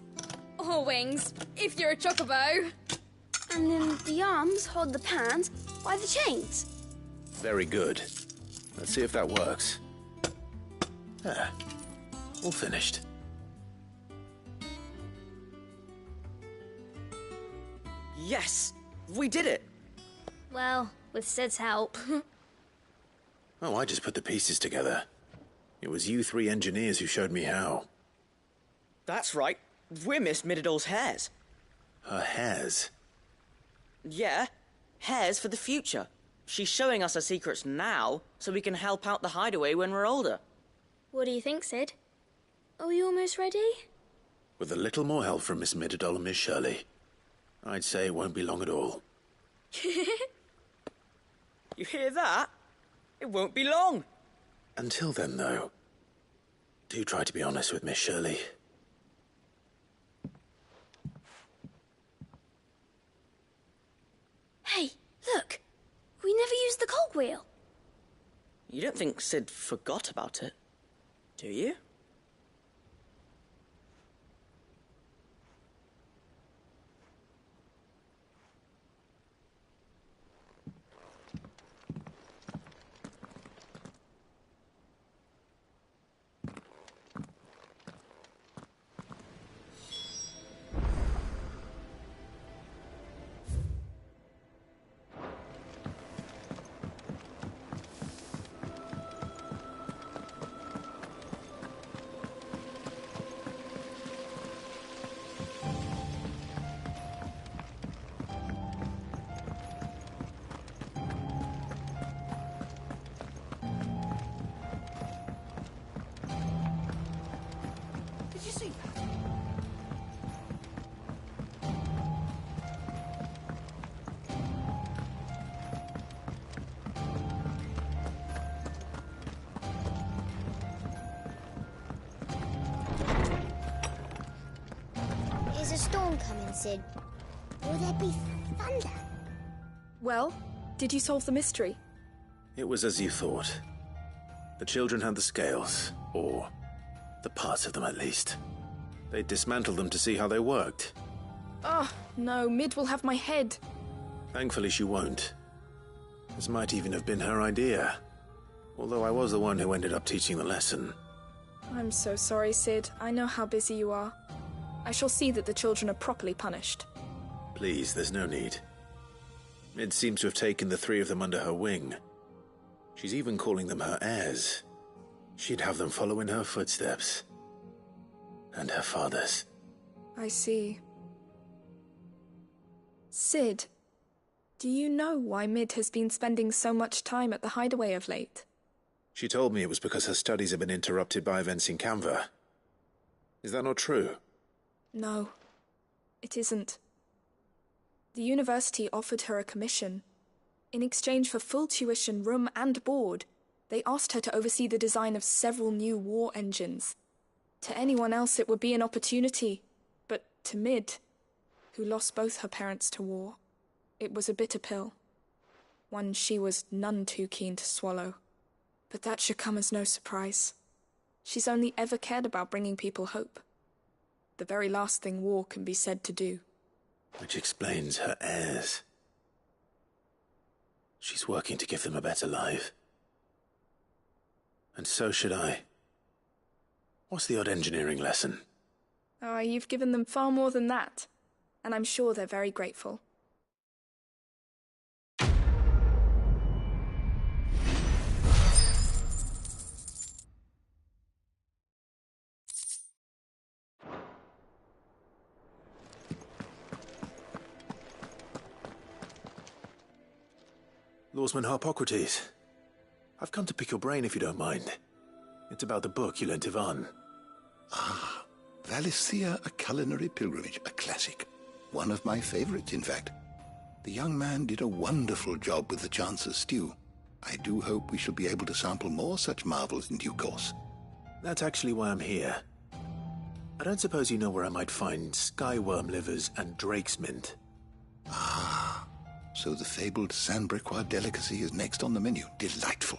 Speaker 1: Or wings, if you're a chocobo. And then the arms hold the pans by the chains.
Speaker 2: Very good. Let's see if that works. Ah, all finished.
Speaker 17: Yes! We did it!
Speaker 1: Well, with Sid's help.
Speaker 2: Oh, I just put the pieces together. It was you three engineers who showed me how.
Speaker 17: That's right. We're Miss Mididol's hairs.
Speaker 2: Her hairs?
Speaker 17: Yeah, hairs for the future. She's showing us her secrets now, so we can help out the hideaway when we're older.
Speaker 1: What do you think, Sid? Are we almost ready?
Speaker 2: With a little more help from Miss Mididol and Miss Shirley, I'd say it won't be long at all.
Speaker 17: You hear that? It won't be long.
Speaker 2: Until then, though, do try to be honest with Miss Shirley.
Speaker 1: Hey, look! We never used the cogwheel.
Speaker 17: You don't think Sid forgot about it, do you?
Speaker 16: Did you see that?
Speaker 7: Is a storm coming, Sid? Will there be thunder?
Speaker 15: Well, did you solve the mystery?
Speaker 2: It was as you thought. The children had the scales, or the parts of them at least. They dismantled them to see how they worked.
Speaker 15: Oh, no, Mid will have my head.
Speaker 2: Thankfully she won't. This might even have been her idea. Although I was the one who ended up teaching the lesson.
Speaker 15: I'm so sorry, Sid. I know how busy you are. I shall see that the children are properly punished.
Speaker 2: Please, there's no need. Mid seems to have taken the three of them under her wing. She's even calling them her heirs. She'd have them follow in her footsteps. And her father's.
Speaker 15: I see. Sid, do you know why Mid has been spending so much time at the hideaway of late?
Speaker 2: She told me it was because her studies had been interrupted by events in Canva. Is that not true?
Speaker 15: No, it isn't. The university offered her a commission. In exchange for full tuition, room and board, they asked her to oversee the design of several new war engines. To anyone else it would be an opportunity, but to Mid, who lost both her parents to war, it was a bitter pill. One she was none too keen to swallow. But that should come as no surprise. She's only ever cared about bringing people hope. The very last thing war can be said to do.
Speaker 2: Which explains her heirs. She's working to give them a better life. And so should I. What's the odd engineering lesson?
Speaker 15: Oh, you've given them far more than that. And I'm sure they're very grateful.
Speaker 2: Lawsman Harpocrates. I've come to pick your brain if you don't mind. It's about the book you lent Ivan.
Speaker 10: Ah, Valisthea, A Culinary Pilgrimage, a classic. One of my favorites, in fact. The young man did a wonderful job with the Chance's stew. I do hope we shall be able to sample more such marvels in due course.
Speaker 2: That's actually why I'm here. I don't suppose you know where I might find skyworm livers and drake's mint.
Speaker 10: Ah, so the fabled Sandbrequois delicacy is next on the menu. Delightful.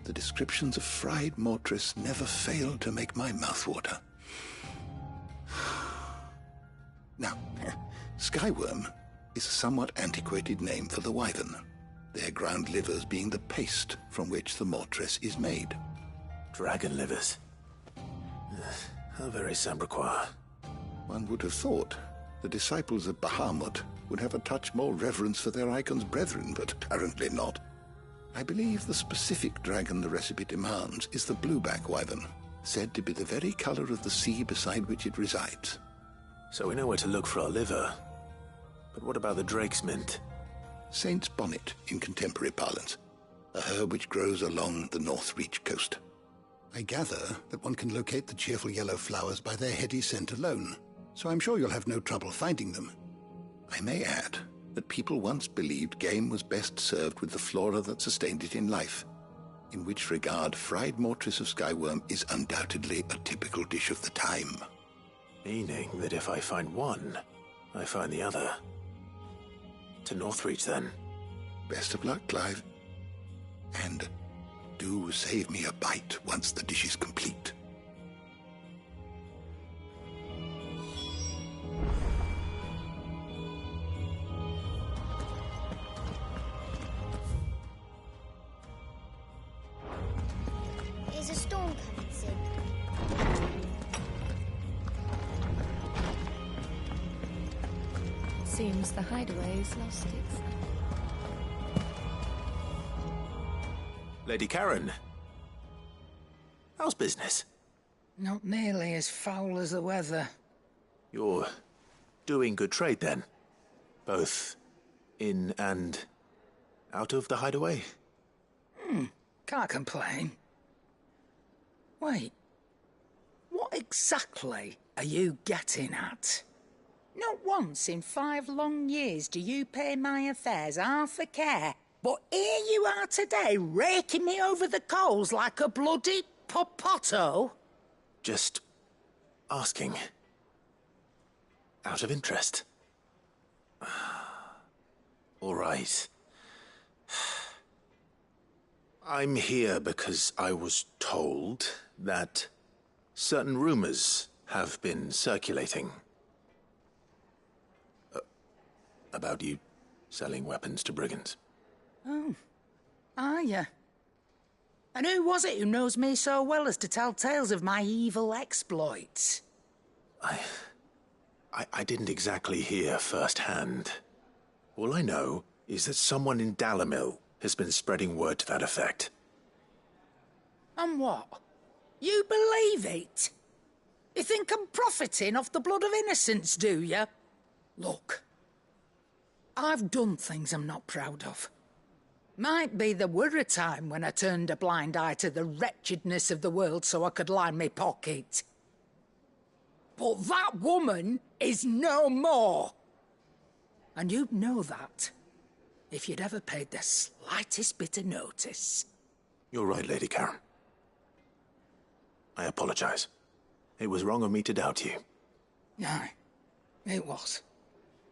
Speaker 10: The descriptions of fried mortress never fail to make my mouth water. Now, skyworm is a somewhat antiquated name for the wyvern, their ground livers being the paste from which the mortress is made.
Speaker 2: Dragon livers. How very Sandbrequois.
Speaker 10: One would have thought the disciples of Bahamut would have a touch more reverence for their icon's brethren, but apparently not. I believe the specific dragon the recipe demands is the blueback wyvern, said to be the very color of the sea beside which it resides.
Speaker 2: So we know where to look for our liver. But what about the drake's mint?
Speaker 10: Saint's bonnet in contemporary parlance, a herb which grows along the North Reach coast. I gather that one can locate the cheerful yellow flowers by their heady scent alone, so I'm sure you'll have no trouble finding them. I may add that people once believed game was best served with the flora that sustained it in life, in which regard fried mortress of skyworm is undoubtedly a typical dish of the time.
Speaker 2: Meaning that if I find one, I find the other. To Northreach, then.
Speaker 10: Best of luck, Clive. And do save me a bite once the dish is complete.
Speaker 7: Is a storm coming, Sid?
Speaker 3: Seems the hideaway's lost its...
Speaker 2: Lady Karen. How's business?
Speaker 16: Not nearly as foul as the weather.
Speaker 2: You're doing good trade, then? Both in and out of the hideaway?
Speaker 16: Can't complain. Wait. What exactly are you getting at? Not once in 5 long years do you pay my affairs half a care, but here you are today, raking me over the coals like a bloody popoto?
Speaker 2: Just asking. Out of interest. All right. I'm here because I was told that certain rumors have been circulating. About you selling weapons to brigands.
Speaker 16: Oh, are you? And who was it who knows me so well as to tell tales of my evil exploits?
Speaker 2: I didn't exactly hear firsthand. All I know is that someone in Dalimil has been spreading word to that effect.
Speaker 16: And what? You believe it? You think I'm profiting off the blood of innocents, do you? Look, I've done things I'm not proud of. Might be there were a time when I turned a blind eye to the wretchedness of the world so I could line me pocket. But that woman is no more. And you'd know that if you'd ever paid the slightest bit of notice.
Speaker 2: You're right, Lady Karen. I apologize. It was wrong of me to doubt you.
Speaker 16: No, it was.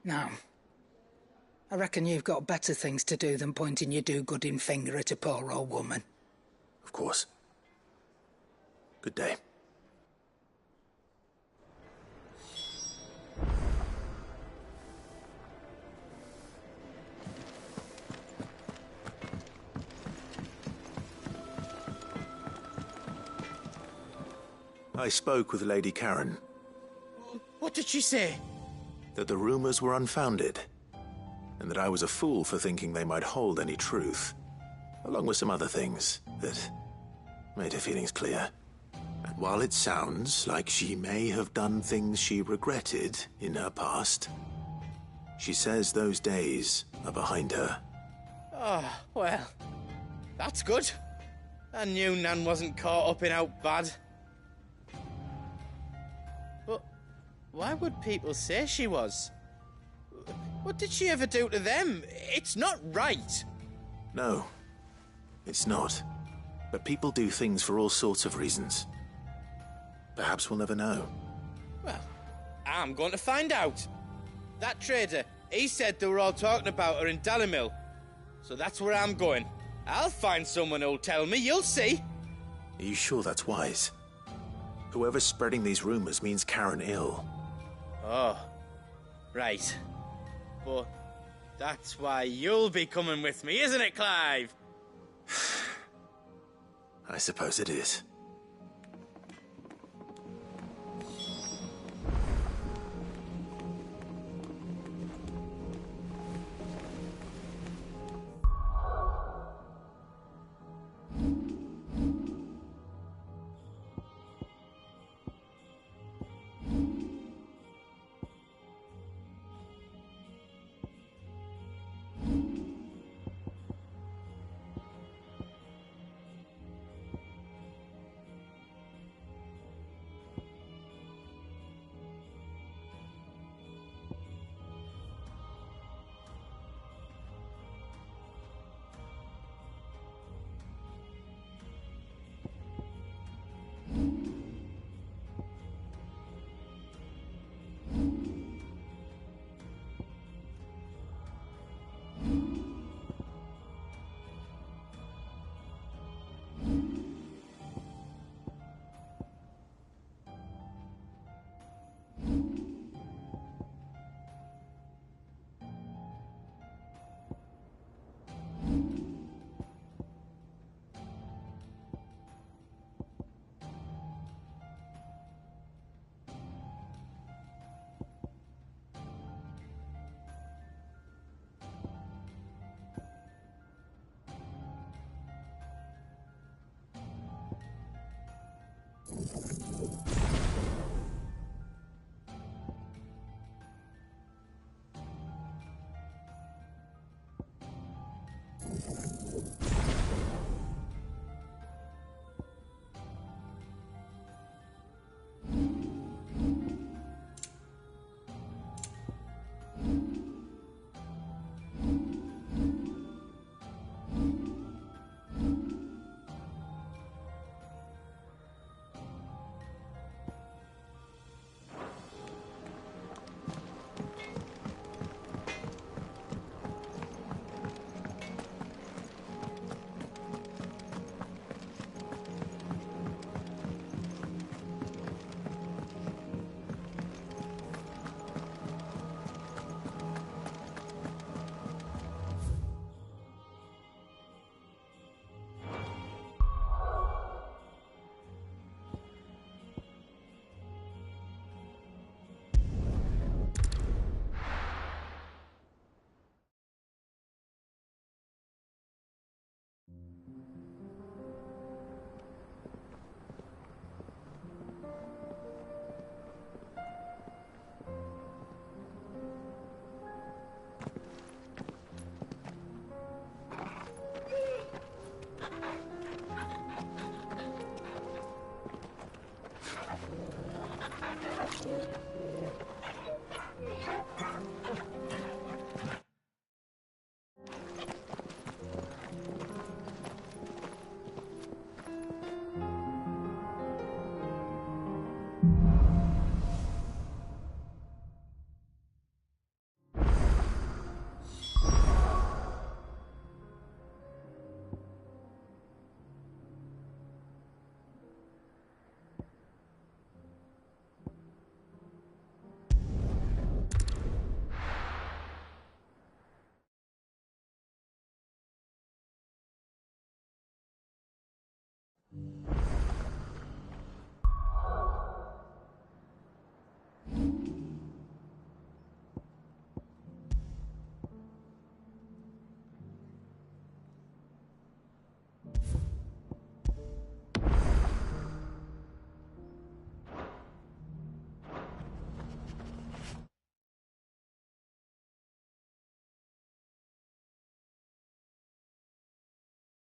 Speaker 16: Now, I reckon you've got better things to do than pointing your do-gooding finger at a poor old woman.
Speaker 2: Of course. Good day. I spoke with Lady Karen.
Speaker 6: What did she say?
Speaker 2: That the rumors were unfounded, and that I was a fool for thinking they might hold any truth, along with some other things that made her feelings clear. And while it sounds like she may have done things she regretted in her past, she says those days are behind her.
Speaker 6: Oh, well, that's good. I knew Nan wasn't caught up in out bad. But why would people say she was? What did she ever do to them? It's not right.
Speaker 2: No, it's not. But people do things for all sorts of reasons. Perhaps we'll never know.
Speaker 6: Well, I'm going to find out. That trader, he said they were all talking about her in Dalimil. So that's where I'm going. I'll find someone who'll tell me, you'll see.
Speaker 2: Are you sure that's wise? Whoever's spreading these rumors means Karen ill.
Speaker 6: Oh, right. But that's why you'll be coming with me, isn't it, Clive?
Speaker 2: I suppose it is.